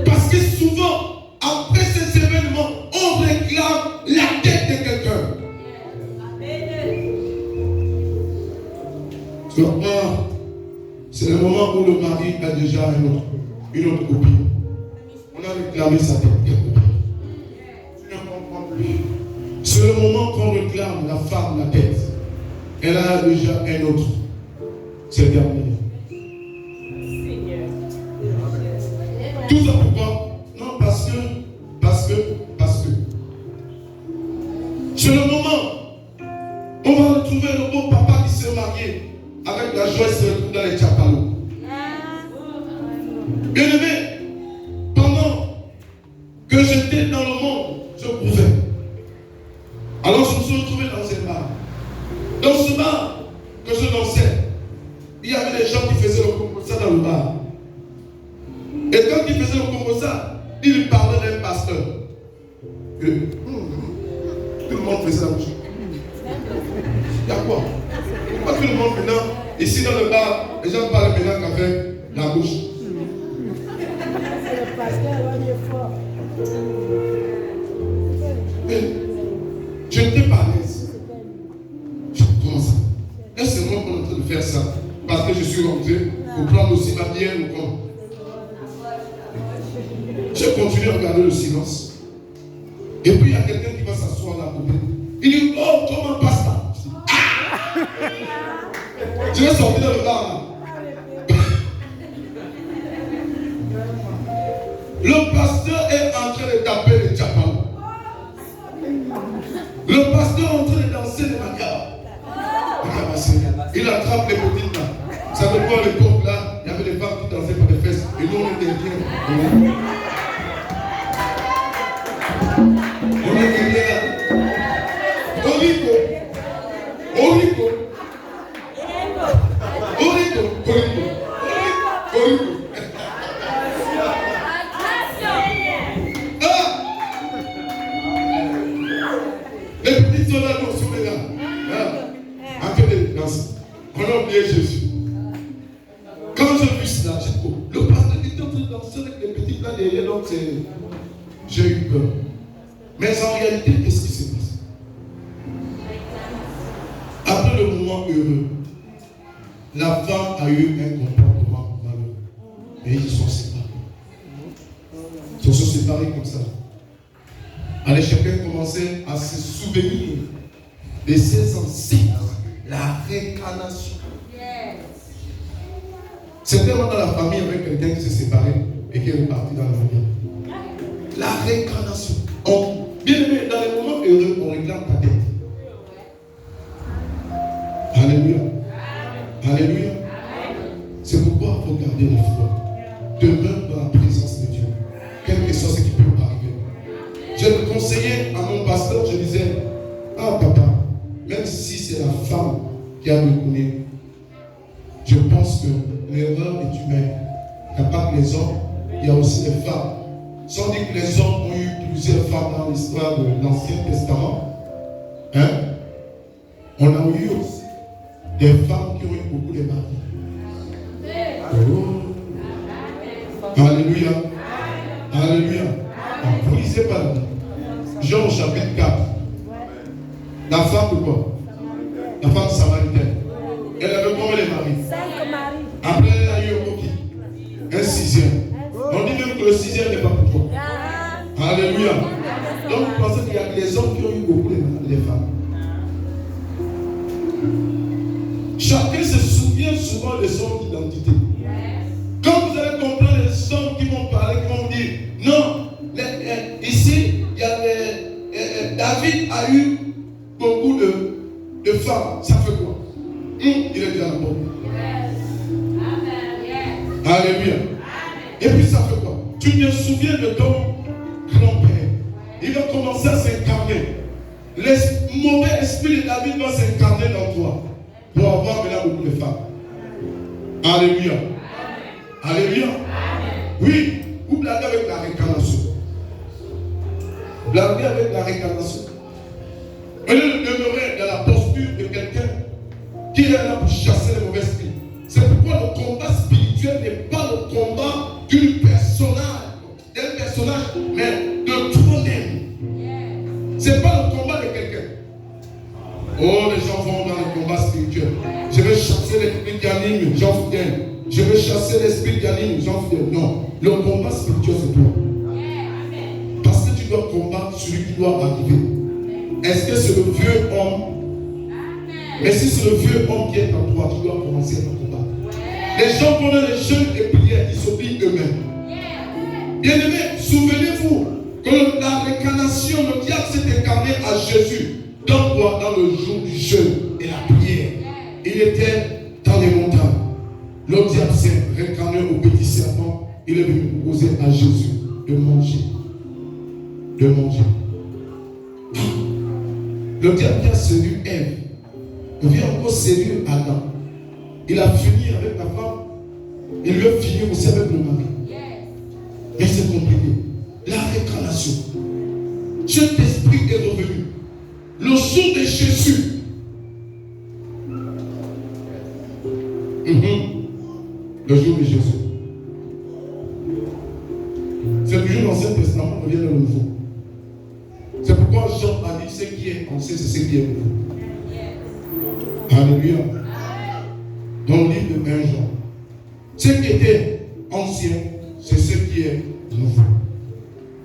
Parce que souvent, après ces événements, on réclame la tête de quelqu'un. C'est le moment où le mari a déjà une autre copine. On a réclamé sa tête. Tu ne comprends plus. C'est le moment qu'on réclame la femme la tête. Elle a déjà un autre. C'est terminé. Tout ça pourquoi? Non, parce que. C'est le moment. On va retrouver le beau papa qui s'est marié avec la joie se retrouve dans les chapalos. Bien aimé, pendant que j'étais dans le monde, je pouvais. Alors je me suis retrouvé dans un bar. Dans ce bar que je dansais, il y avait des gens qui faisaient le composa dans le bar. Et quand ils faisaient le composa, ils parlaient d'un pasteur. Tout le monde faisait la bouche. Il y a quoi? Pas tout le monde maintenant, ici dans le bar, les gens parlent maintenant qu'avec la bouche. C'est le pasteur, on est fort. Je n'étais pas à l'aise. Comment ça? Est-ce que c'est moi qui est en train de faire ça? Parce que je suis rentré pour prendre aussi ma bière ou quoi? J'ai continué à regarder le silence. Et puis il y a quelqu'un qui va s'asseoir là à côté. Il dit, oh, comment passe ça? Je vais sortir dans le bar là. Le pasteur est en train de taper les chapalos. Le pasteur est en train de danser les macabre. Il attrape les petites là. Vous savez quoi, à l'époque là, il y avait des femmes qui dansaient par les fesses. Et nous on était derrière. On est derrière là. Orico. Orico. Orico. Orico. Orico. Les petits soldats nous sont là. En train de danser. On a oublié Jésus. Quand j'ai vu cela, j'ai dit, le pasteur était en train de danser avec les petits là derrière, donc j'ai eu peur. Mais en réalité, qu'est-ce qui s'est passé? Après le moment heureux, la femme a eu un comportement malheureux. Et ils sont séparés. Ils se sont séparés comme ça. Allez, chacun commençait à se souvenir de ses ancêtres, la réincarnation. C'est tellement dans la famille avec quelqu'un qui s'est séparé et qui est reparti dans la famille. La réincarnation. Bien aimé, dans les moments heureux, on réclame ta tête. Alléluia. Alléluia. C'est pourquoi il faut garder la foi. Demeure dans la présence de Dieu. Quel que soit ce qui peut arriver. Je le conseillais à mon pasteur, je disais, ah papa, même si c'est la femme qui a déconné, je pense que l'erreur est humaine. Il n'y a pas que les hommes, il y a aussi les femmes. Sans dire que les hommes ont eu plusieurs femmes dans l'histoire de l'Ancien Testament, hein? On a eu aussi des femmes qui ont eu beaucoup de maris. Oh. Alléluia. Alléluia. Vous lisez pas là. Jean au chapitre 4. La femme de quoi? La femme samaritaine. Elle avait combien de maris? 5 maris. Après, elle a eu un 6e. On dit même que le 6e n'est pas pour toi. Alléluia. Donc vous pensez qu'il y a des hommes qui ont eu beaucoup de femmes. Chacun se souvient souvent de son identité. Quand vous allez comprendre les hommes qui vont parler, qui vont dire, non, ici, il y a David a eu beaucoup de femmes. Ça fait quoi? Il est déjà là-bas. Alléluia. Et puis ça fait quoi? Tu te souviens de ton grand-père. Il va commencer à s'incarner. Le mauvais esprit de David va s'incarner dans toi pour avoir maintenant beaucoup de femmes. Alléluia. Alléluia. Oui, vous blaguez avec la réincarnation. Blaguez avec la réincarnation. Au lieu de demeurer dans la posture de quelqu'un qui est là pour chasser les mauvais esprits. C'est pourquoi le combat spirituel n'est pas le combat d'un personnage, mais de toi-même. C'est pas le combat de quelqu'un. Oh, les gens vont dans le combat spirituel. Je vais chasser l'esprit qui anime, j'en fidèle. Je vais chasser l'esprit qui anime, j'en fidèle. Non, le combat spirituel c'est toi. Parce que tu dois combattre celui qui doit arriver. Est-ce que c'est le vieux homme? Mais si c'est le vieux homme qui est en toi, tu dois commencer à combattre. Les gens pendant les jeûnes et prières, ils s'oublient eux-mêmes. Bien-aimés, souvenez-vous que la réincarnation, le diable s'est incarné à Jésus. Dans quoi? Dans le jour du jeûne et la prière. Il était dans les montagnes. Le diable s'est réincarné au petit serpent. Il est venu proposer à Jésus de manger. De manger. Le diable qui a séduit Ève, il vient encore séduire Adam. Il a fini avec la femme. Il veut finir aussi avec le mari. Mais c'est compliqué. La réincarnation. Cet esprit est revenu. Le jour de Jésus. Le jour de Jésus. C'est toujours l'Ancien Testament, on revient dans le Nouveau. C'est pourquoi Jean a dit ce qui est ancien, c'est ce qui est nouveau. Alléluia. Dans le livre de 1 Jean. Ce qui était ancien, c'est ce qui est nouveau.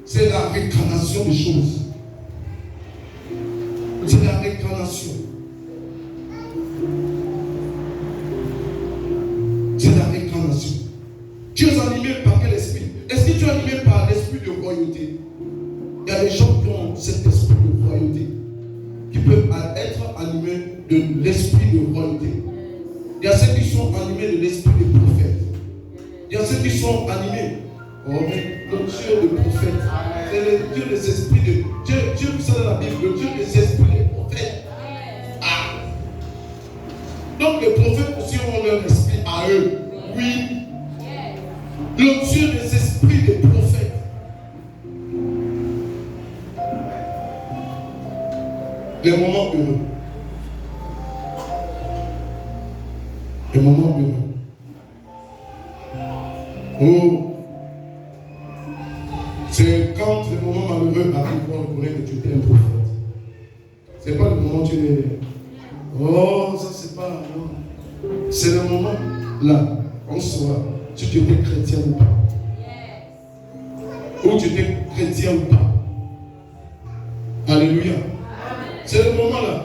C'est la réincarnation des choses. C'est la réincarnation. C'est la réincarnation. Tu es animé par quel esprit? Est-ce que tu es animé par l'esprit de royauté? Il y a des gens qui ont cet esprit de royauté, qui peuvent être animés de l'esprit de royauté. Il y a ceux qui sont animés de l'esprit de prophète. Il y a ceux qui sont animés. Oh, mais le Dieu de prophète, c'est le Dieu des esprits de Dieu, vous savez la Bible, le Dieu des esprits des prophètes. Ah. Donc les prophètes aussi ont leur esprit à eux. Oui. Le Dieu des esprits des prophètes. Les moments heureux. Les moments heureux. Oh. C'est quand les moments malheureux arrivent qu'on reconnaît que tu étais un prophète. C'est pas le moment où tu es. Oh, ça c'est pas. Non. C'est le moment là, on saura si tu étais chrétien ou pas. Ou tu étais chrétien ou pas. Alléluia. C'est le moment là.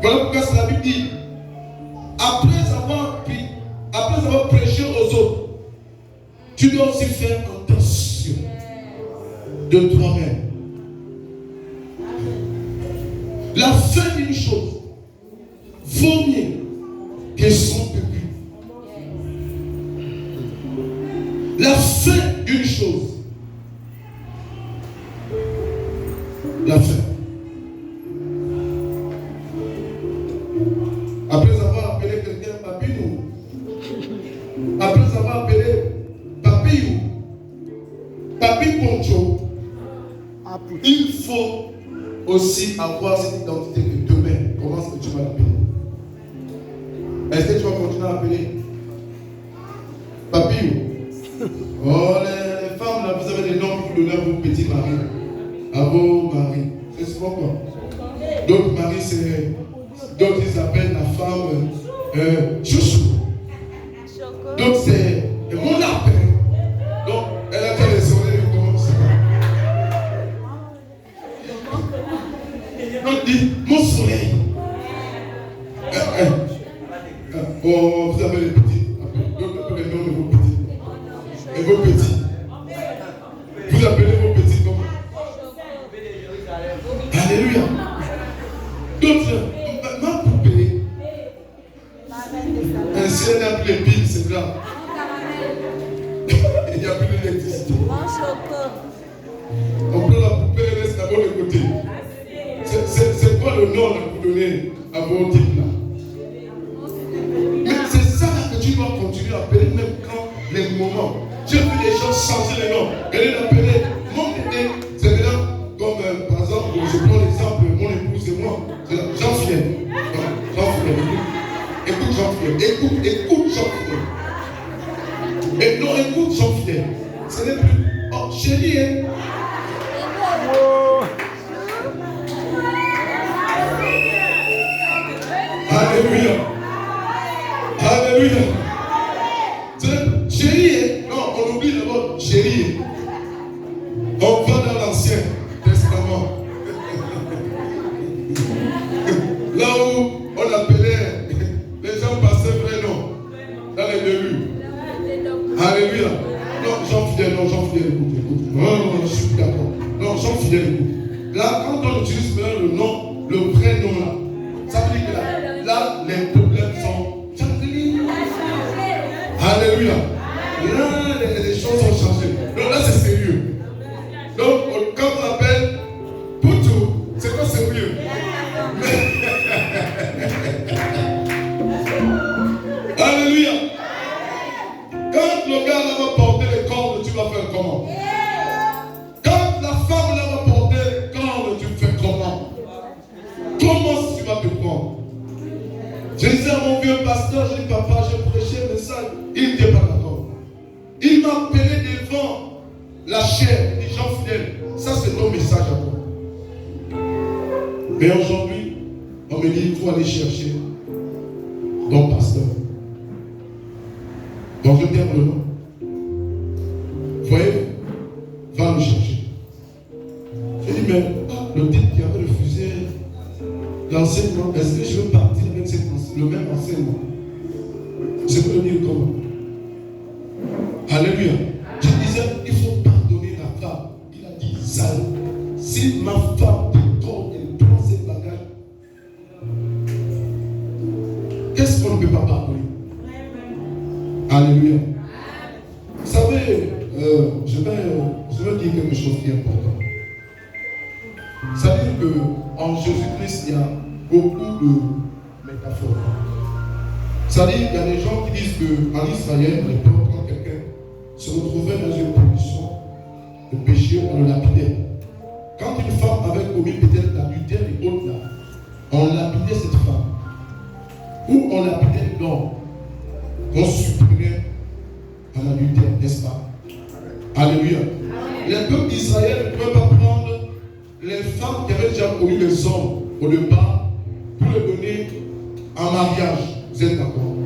Voilà pourquoi la Bible dit, après avoir savoir prêcher aux autres, tu dois aussi faire attention de toi-même. La fin d'une chose vaut mieux que son début. La fin d'une chose. La fin. Après avoir appelé quelqu'un Papinou, après avoir appelé Papiou, Papi Poncho, il faut aussi avoir cette identité que demain, comment est-ce que tu vas l'appeler? Est-ce que tu vas continuer à appeler Papiou? Oh, les femmes, là, vous avez des noms pour donner à vos petits maris, à vos maris. C'est pourquoi? D'autres maris, c'est. D'autres, ils appellent la femme chouchou. D'autres, c'est mon lapin. Donc, elle a fait les oreilles comme ça. Donc, dit mon soleil. Oh, vous avez les petits. D'autres appellent les noms de vos petits. Et vos petits. Vous appelez vos petits comment? Alléluia. D'autres, ma poupée. Ainsi, elle n'a plus les piles, c'est grave. Il n'y a plus d'électricité. On prend la poupée et laisse d'abord de côté. C'est quoi le nom que vous donnez à vos types là? Mais c'est ça que tu dois continuer à appeler même quand les moments. J'ai vu les gens changer les noms. Et les appeler mon bébé. C'est maintenant comme par exemple, je prends l'exemple, mon épouse et moi. C'est Jean-Pierre. Jean-Pierre. Écoute Jean-Pierre. Écoute Jean-Pierre. Et non, écoute Jean-Pierre. Ce n'est plus. Oh, chérie, hein? Alléluia. Alléluia. Chérie, non, on oublie d'abord chérie. On va dans l'Ancien Testament. Là où on appelait les gens passaient vrai nom. Dans les débuts. Alléluia. Non, Jean-Fidèle, écoute. Non, je suis d'accord. Non, Jean-Fidèle, écoute. Là, quand on utilise maintenant le nom, le vrai nom là, ça veut dire que là les problèmes sont. Alléluia. Là, les choses ont changé. Donc là, c'est sérieux. Donc, quand on appelle Poutou, c'est pas sérieux. Alléluia. Quand le gars là va porter les cordes, tu vas faire comment? Quand la femme là va porter les cordes, tu fais comment? Comment tu vas te prendre? Je disais à mon vieux pasteur, je dis papa, j'ai prêché le message. Il n'était pas d'accord. Il m'a appelé devant la chair. Il dit Jean Fidèle, ça c'est ton message à toi. Mais aujourd'hui, on me dit il faut aller chercher ton pasteur. Donc je tiens le nom. Vous voyez, va le chercher. Je dis mais le type qui avait refusé l'enseignement, est-ce que je veux partir avec le même enseignement? Je peux le dire comment? Alléluia. Je disais, il faut pardonner la femme. Il a dit, ça, si ma femme te trompe et prend ses bagages, qu'est-ce qu'on ne peut pas pardonner? Alléluia. Vous savez, je vais dire quelque chose qui est important. C'est-à-dire qu'en Jésus-Christ, il y a beaucoup de métaphores. C'est-à-dire qu'il y a des gens qui disent qu'en Israël, les peuples, quand quelqu'un se retrouvait dans une condition de péché, on le lapidait. Quand une femme avait commis peut-être l'adultère et autres là, on lapidait cette femme. Ou on lapidait l'homme qu'on supprimait en adultère, n'est-ce pas? Alléluia. Les peuples d'Israël ne pouvaient pas prendre les femmes qui avaient déjà connu les hommes au départ pour les donner en mariage. Vous êtes d'accord?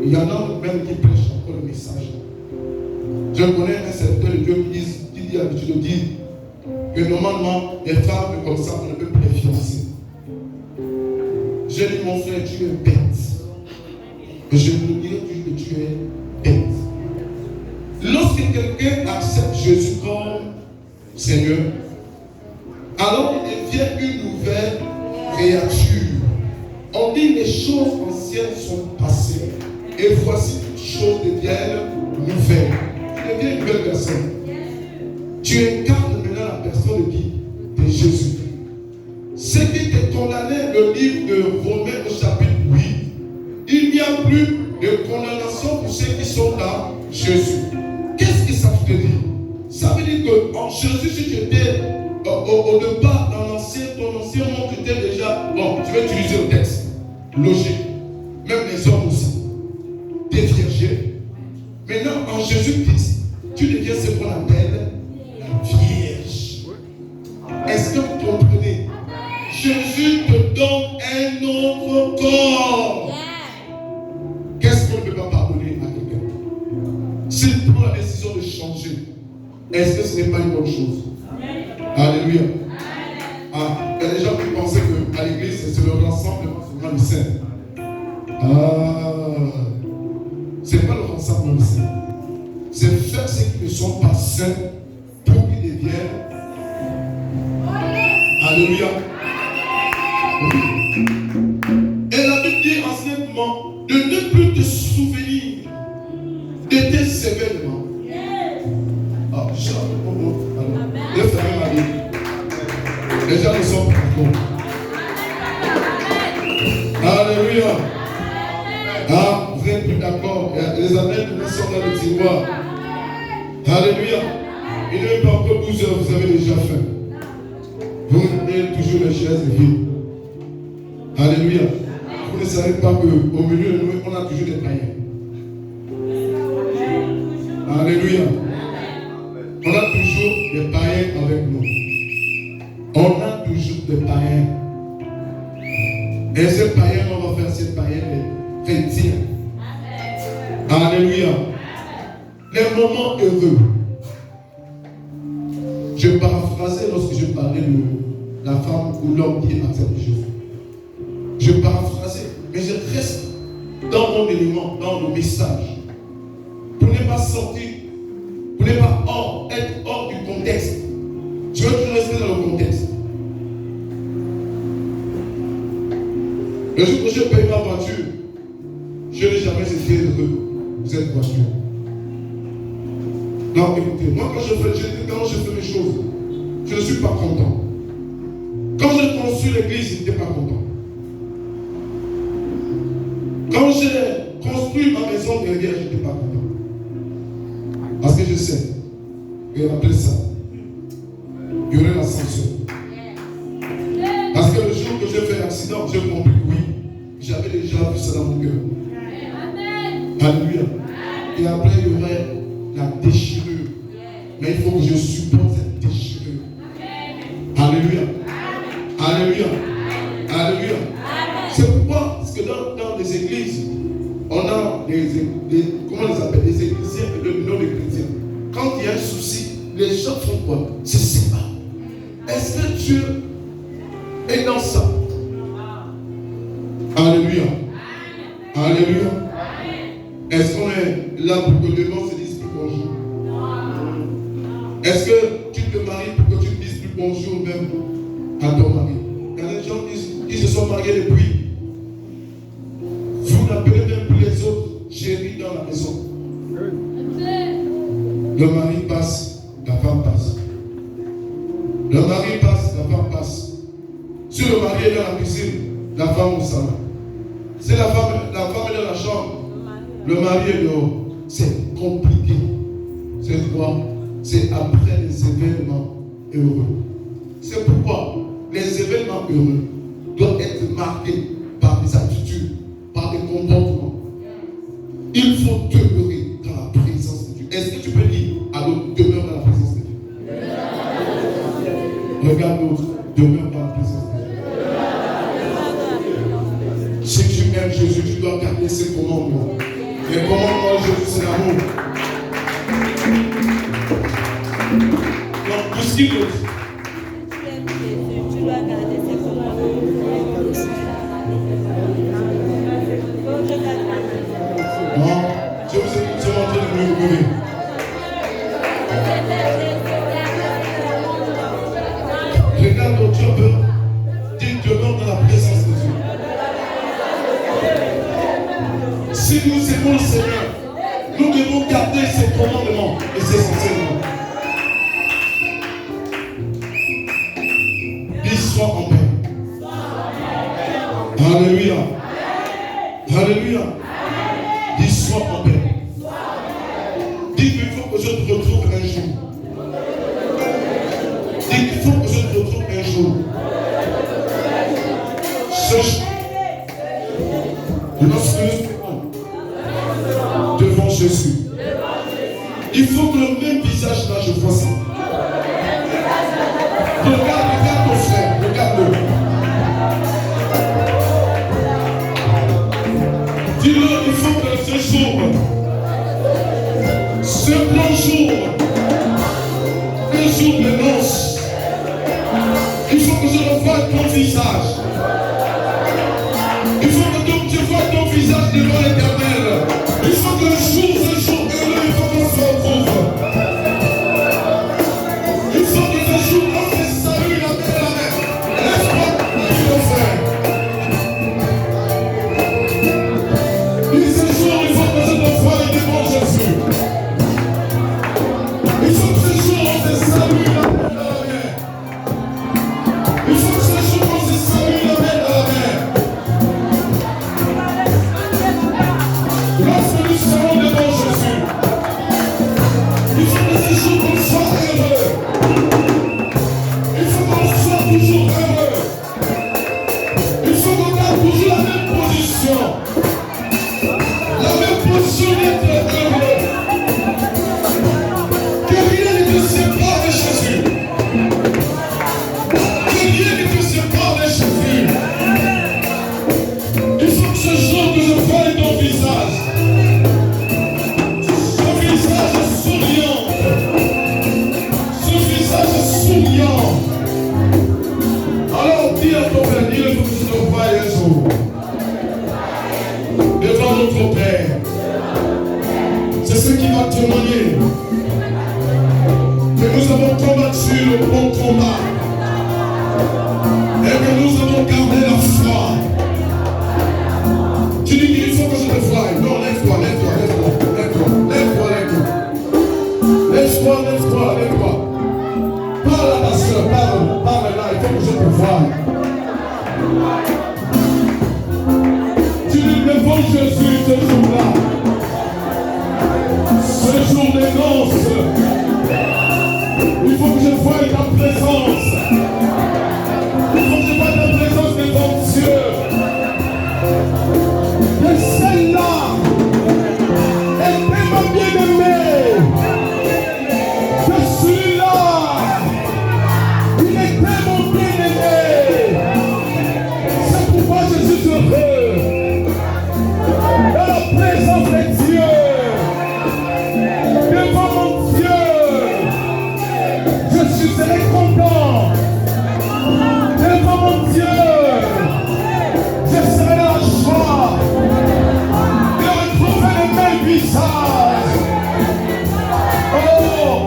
Il y en a même qui prêchent encore le message. Je connais un serviteur de Dieu qui dit l'habitude de dire que normalement, les femmes comme ça, on ne peut plus les fiancer. J'ai dit mon frère, tu es bête. Et je me dirai toujours que tu es bête. Lorsque quelqu'un accepte Jésus comme Seigneur, alors il devient une nouvelle créature. On dit les choses anciennes sont passées. Et voici toutes choses deviennent nouvelles. Tu deviens une nouvelle personne. Tu incarnes maintenant la personne de qui? De Jésus. Ce qui te condamnait, le livre de Romains au chapitre 8, il n'y a plus de condamnation pour ceux qui sont dans Jésus. Qu'est-ce que ça te dit? Ça veut dire qu'en Jésus, si tu étais au départ dans ton ancien monde, tu étais déjà, bon, je vais utiliser le texte, logique, même les hommes aussi, déviergés. Maintenant, en Jésus-Christ, tu deviens ce qu'on appelle la Vierge. Est-ce que vous comprenez? Jésus te donne un autre corps. Qu'est-ce qu'on ne peut pas pardonner à quelqu'un? S'il prend la décision de changer, est-ce que ce n'est pas une bonne chose? Alléluia. Ah, il y a des gens qui pensaient qu'à l'église, c'est le rassemblement des saints. Ah, c'est pas le rassemblement des saints. C'est faire ceux qui ne sont pas saints pour qu'ils deviennent. Alléluia. Oui. Et la Bible dit enseignement de ne plus te souvenir de tes événements. Ah, je vais fermer ma vie. Les gens ne sont pas d'accord. Alléluia. Ah, vous êtes plus d'accord. Les amens sont dans le tiroir. Alléluia. Il n'est pas encore 12 heures, vous avez déjà faim. Vous mettez toujours les chaises vides. Alléluia. Vous ne savez pas qu'au milieu de nous, on a toujours des païens. Alléluia. On a toujours des païens avec nous. On a toujours des païens. Et ces païens, on va faire ces païens les chrétiens. Alléluia. Les moments heureux. Je paraphrasais lorsque je parlais de la femme ou l'homme qui accepte Jésus. Je paraphrasais, mais je reste dans mon élément, dans le message. Pour ne pas sortir, pour ne pas être hors du contexte. Je veux toujours rester dans le contexte. Le jour où je paye ma voiture, je n'ai jamais été heureux de cette voiture. Non, écoutez, moi quand je fais les choses, je ne suis pas content. Quand j'ai construit l'église, je n'étais pas content. Quand j'ai construit ma maison derrière, je n'étais pas content. Parce que je sais, et après ça, il y aurait la sanction. Parce que le jour que j'ai fait l'accident, j'ai compris que oui, j'avais déjà vu ça dans mon cœur. Alléluia. Et après, il y aurait la déchirure. Mais il faut que je supporte cette déchirure. Alléluia. Alléluia. Alléluia. C'est pourquoi, parce que dans les églises, on a comment on les appelle, les églisiens et le nom des chrétiens. Quand il y a un souci, les gens font quoi? Se séparent. Est-ce que Dieu est dans ça? Alléluia. Alléluia. Est-ce qu'on est là pour que demain se dise plus bonjour? Est-ce que tu te maries pour que tu ne dises plus bonjour même à ton mari? Il y a des gens qui se sont mariés depuis. Vous n'appelez même plus les autres chéris dans la maison. Le mari passe, la femme passe. Le mari passe, la femme passe. Si le mari est dans la cuisine, la femme au salon. Si la femme est dans la chambre, le mari est dehors. C'est compliqué. C'est quoi? C'est après les événements heureux. C'est pourquoi les événements heureux doivent être marqués par des attitudes, par des comportements. Il faut demeurer dans la présence de Dieu. Est-ce que tu peux dire à l'autre, demeure dans la présence de Dieu? Regarde l'autre, demeure dans la présence de Dieu. Si tu aimes Jésus, tu dois garder ses commandements. Les commandements de Jésus, c'est l'amour. Donc, bouscule l'autre. Tu dois garder ses commandements. Si nous aimons le Seigneur, nous devons garder ses commandements et ses enseignements. Dis sois en paix. Alléluia. Alléluia. Dis sois en paix. Dis qu'il faut que je te retrouve un jour. Dis qu'il faut que je te retrouve un jour. Ce jour. Lorsque nous serons devant Jésus, il faut que le même visage là je vois ça. Regarde ton frère, regarde-le. Dis-le, il faut que ce jour, ce grand jour, un jour de noces, il faut que je revoie ton visage. Il faut que tu vois ton visage devant l'Éternel. Il faut que le jour, ce jour heureux, il faut qu'on se retrouve. Il faut que ce jour, on se salue la main à la main. Laisse-moi le faire. Et ce jour, il faut que je te voie devant Jésus. Il faut que ce jour, on se salue la main à la main. Il faut que ce jour, on se salue la main à la main. Lorsque nous serons devant Jésus, il faut que ce jour qu'on soit heureux. Il faut qu'on soit toujours heureux. Il faut qu'on garde toujours la même position. La même position d'être heureux. Que rien ne te sépare de Jésus. Que rien ne te sépare de Jésus. Il faut que ce jour que je voie ton visage. Alors dis à ton Père, dis-le pour que je te voie un jour. Devant notre Père. C'est ce qui va témoigner que nous avons combattu le bon combat et que nous avons gardé la foi. Tu dis qu'il faut que je te voie. Non, lève-toi, lève-toi, lève-toi, lève-toi, lève-toi, lève-toi. Lève-toi, lève-toi, lève-toi. Parle à ta soeur, parle là, il faut que je te voie. Tu dis devant Jésus ce jour-là, ce jour des noces, il faut que je voie ta présence. Il faut que je voie ta présence devant Dieu. Et celle-là est tellement bien-aimée. Que celui-là, il est tellement bien-aimé. C'est pourquoi je suis heureux. Dans la présence de Dieu. Devant mon Dieu. Je suis très content. Devant mon Dieu. Je serai dans la joie de retrouver le même visage. Oh!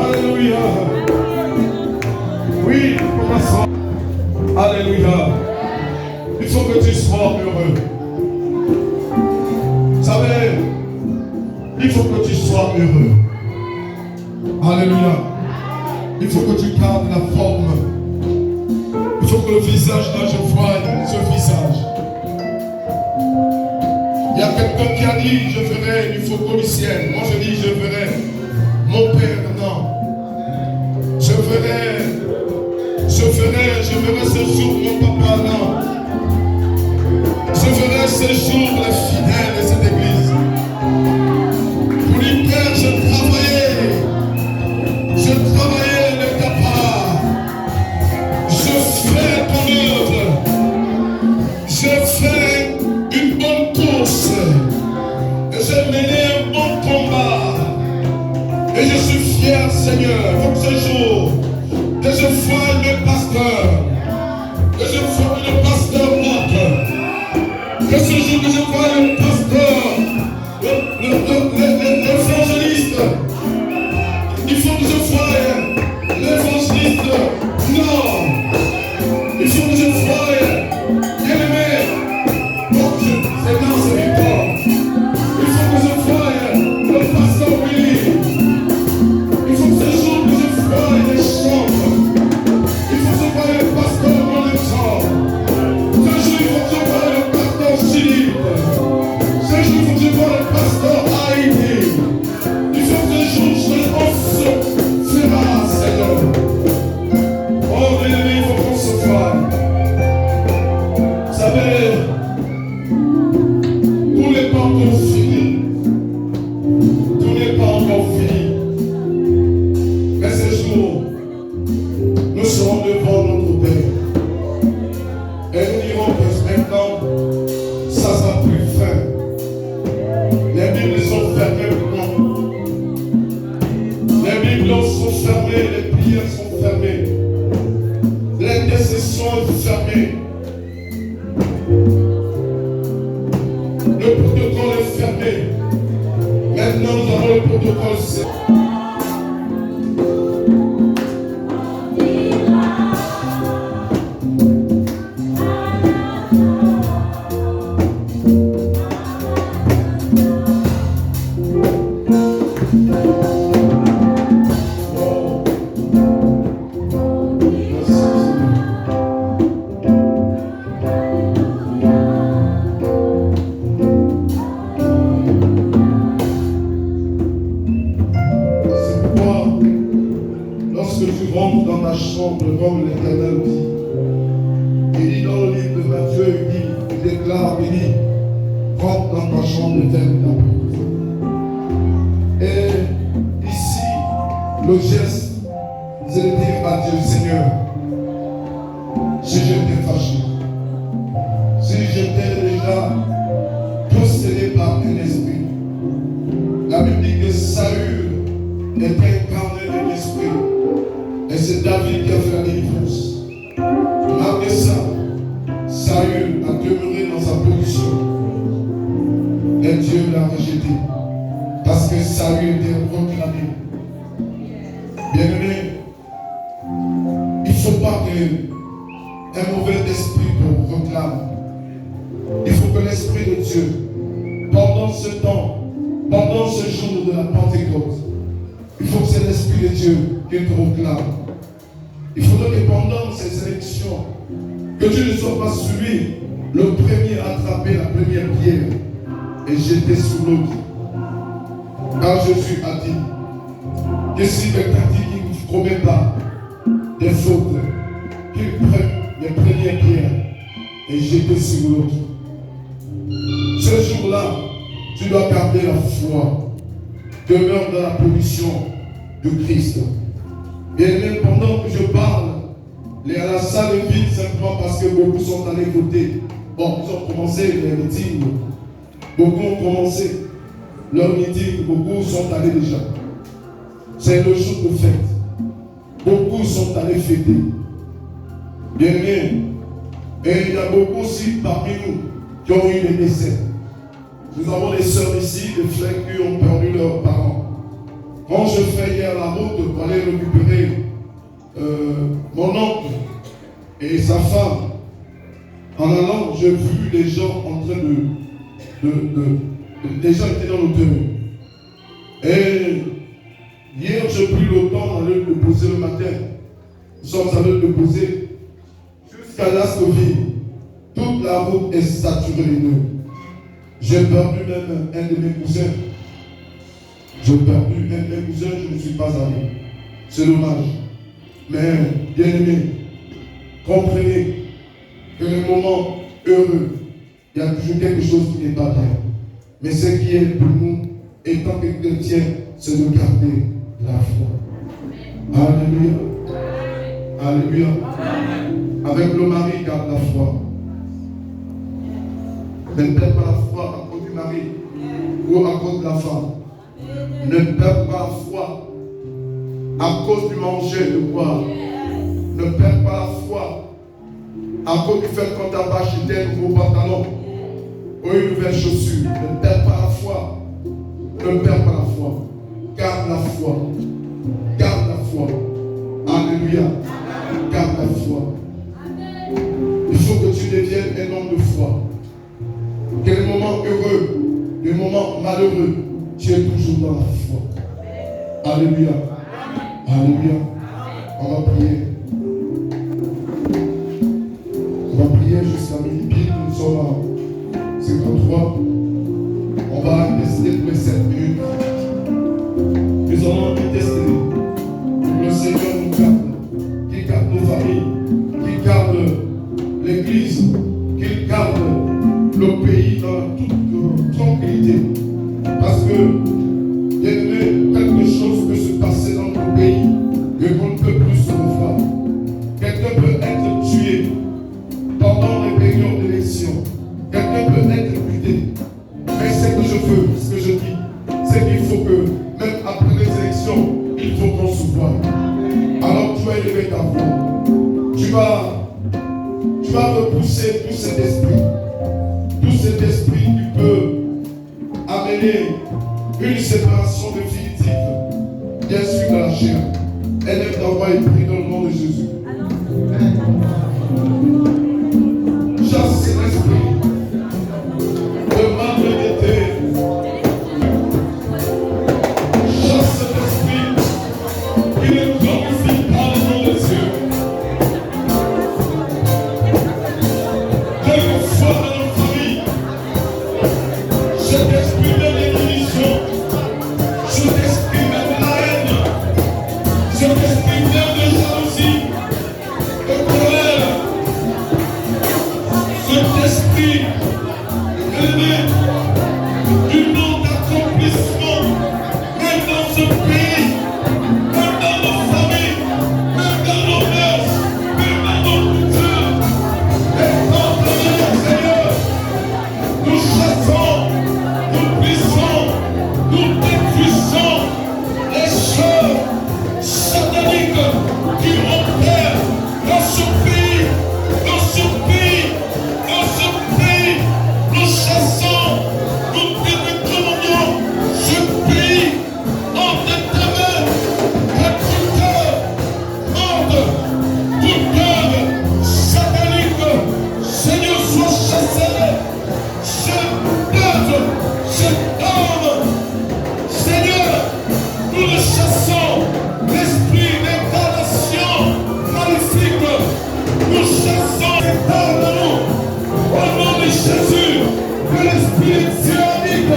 Alléluia. Oui, commençons. Alléluia. Il faut que tu sois heureux. Vous savez, il faut que tu sois heureux. Alléluia. Il faut que tu gardes la forme. Il faut que le visage là, je voie ce visage. Il y a quelqu'un qui a dit, je ferai une photolicienne. Moi je dis, je ferai mon père, non. Je ferai ce jour mon papa, non. Je ferai ce jour les fidèles de cette église. Pour lui, Père, je travaillais le papa. Je fais ton œuvre. Je fais une bonne course. Et j'ai mené un bon combat. Et je suis fier, Seigneur, pour ce jour, que je sois le pasteur. Que je sois le pasteur autre. Que ce jour que je vois le pasteur, l'évangéliste, il faut que je voie l'évangéliste. Non, il faut que je voie bien-aimé. Donc je Le protocole est fermé. Maintenant, nous avons le protocole. Comme l'Éternel dit. Il dit dans le livre de Matthieu, il déclare, il dit, rentre dans ta chambre et ferme ta porte. Et ici, le geste, c'est de dire à Dieu, Seigneur, si j'étais fâché, si j'étais déjà possédé par un esprit. La Bible dit que Saül était incarné de l'esprit. Et c'est David qui a fait la délivrance. Malgré ça, Saül a demeuré dans sa position. Et Dieu l'a rejeté. Parce que Saül était proclamé. Bien-aimé, il ne faut pas qu'un mauvais esprit te proclame. Il faut que l'Esprit de Dieu, pendant ce temps, pendant ce jour de la Pentecôte, il faut que c'est l'Esprit de Dieu qui te proclame. Il faudrait que pendant ces élections, que tu ne sois pas celui, le premier à attraper la première pierre et jeter sur l'autre. Car Jésus a dit que si quelqu'un dit qu'il ne commet pas des fautes, qu'il prenne les premières pierres et jeter sur l'autre. Ce jour-là, tu dois garder la foi. Demeure dans la position de Christ. Et même pendant que je parle, la salle est vide simplement parce que beaucoup sont allés voter. Bon, ils ont commencé les meetings. Beaucoup ont commencé leur meeting. Beaucoup sont allés déjà. C'est le jour de fête. Beaucoup sont allés fêter. Bien aimé. Et il y a beaucoup aussi parmi nous qui ont eu des décès. Nous avons des sœurs ici, des frères qui ont perdu leurs parents. Quand je fais hier la route pour aller récupérer mon oncle et sa femme, en allant, j'ai vu des gens en train des gens étaient dans l'autoroute. Et hier, j'ai pris le temps d'aller le poser le matin. Nous sommes allés le poser jusqu'à Lascoville. Toute la route est saturée de nœuds. J'ai perdu même un de mes cousins. J'ai perdu un de mes cousins, je ne suis pas allé. C'est dommage. Mais, bien aimé, comprenez que les moments heureux, il y a toujours quelque chose qui n'est pas bien. Mais ce qui est pour nous, étant que chrétiens, c'est de garder la foi. Alléluia. Alléluia. Avec le mari, garde la foi. Ne perds pas la foi à cause du mari ou à cause de la femme. Ne perds pas la foi à cause du manger, de boire. Ne perds pas la foi à cause du fait qu'on t'a pas acheté un nouveau pantalon ou une nouvelle chaussure. Ne perds pas la foi. Ne perds pas la foi. Garde la foi. Garde la foi. Alléluia. Garde la foi. Il faut que tu deviennes un homme de foi. Que les moments heureux, les moments malheureux, tu es toujours dans la foi. Alléluia. Alléluia. On va prier. On va prier jusqu'à midi pile. Nous sommes à 53. On va tester pour les 7 minutes. Nous allons tester. Le Seigneur nous garde. Qu'il garde nos familles. Qu'il garde l'Église. Qu'il garde le pays dans toute tranquillité. Parce que, bien aimé, quelque chose peut se passer dans notre pays que qu'on ne peut plus se revoir. Quelqu'un peut être tué pendant les périodes d'élection. Quelqu'un peut être buté. Mais ce que je veux, ce que je dis, c'est qu'il faut que, même après les élections, il faut qu'on se voie. Alors tu vas élever ta voix. Tu vas repousser tout cet esprit. Tout cet esprit qui peut amener une séparation définitive d'esprit de la chair. Élève ta voix et prie dans le nom de Jésus. Chasse l'esprit de malhonnêteté. Chasse cet esprit qui ne glorifie pas le nom de Dieu. Quelle que soit dans nos familles, cet esprit de division, cet esprit de la haine, cet esprit de jalousie, de colère, cet esprit élevé du nom d'accomplissement, même dans ce pays, même dans nos familles, même dans nos mœurs, même dans nos cultures, et dans le Seigneur, nous chassons, nous brisons, nous détruisons les choses sataniques qui opèrent dans ce pays, dans ce pays, dans ce pays. Nous chassons, nous décommandons ce pays entre tes mains, et tout cœur, tout cœur satanique, Seigneur, soit chassé. Ce peuple, cet homme, Seigneur, nous le chassons, l'esprit d'incarnation maléfique, nous chassons l'état de nous, au nom de Jésus, que l'esprit tyrannique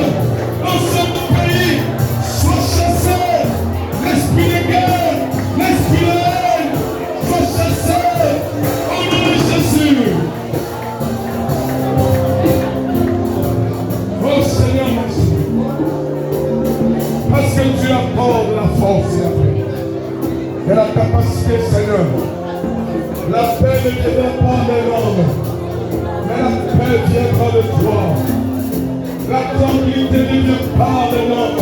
dans ce pays soit chassé, l'esprit de guerre, l'esprit de haine, soit chassé, au nom de Jésus. Oh Seigneur, merci. Parce que tu apportes la force et la paix. Et la capacité, Seigneur. La paix ne viendra pas de l'homme, mais la paix viendra de toi. La tranquillité ne vient pas de l'homme,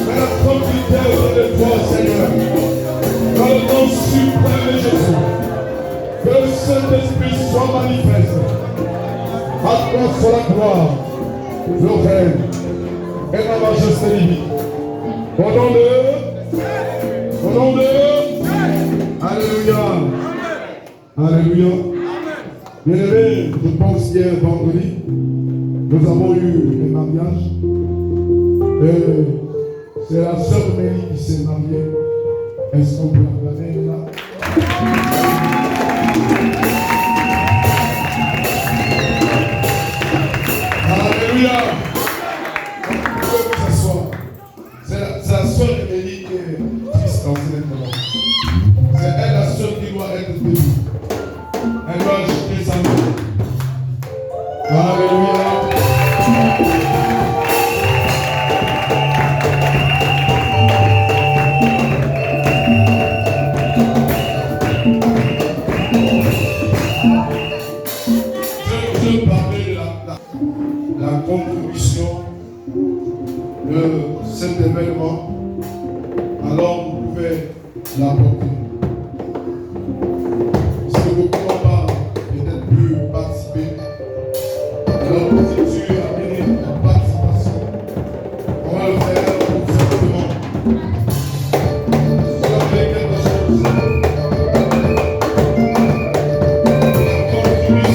mais la tranquillité vient de toi, Seigneur. Dans le nom suprême de Jésus, que le Saint-Esprit soit manifeste. À toi soit la gloire, le règne et la majesté divine. Au nom de Alléluia. Alléluia. Bien-aimés, je pense qu'hier vendredi, nous avons eu le mariage. C'est la sœur Mélie qui s'est mariée. Est-ce qu'on peut acclamer là? Alléluia. Vous pouvez vous asseoir. C'est la sœur Mélie qui est triste dans cette époque. C'est elle la seule qui doit être bénie. Elle doit jeter sa main. Alléluia. Je parlais de la contribution de cet événement. Alors vous pouvez l'apporter.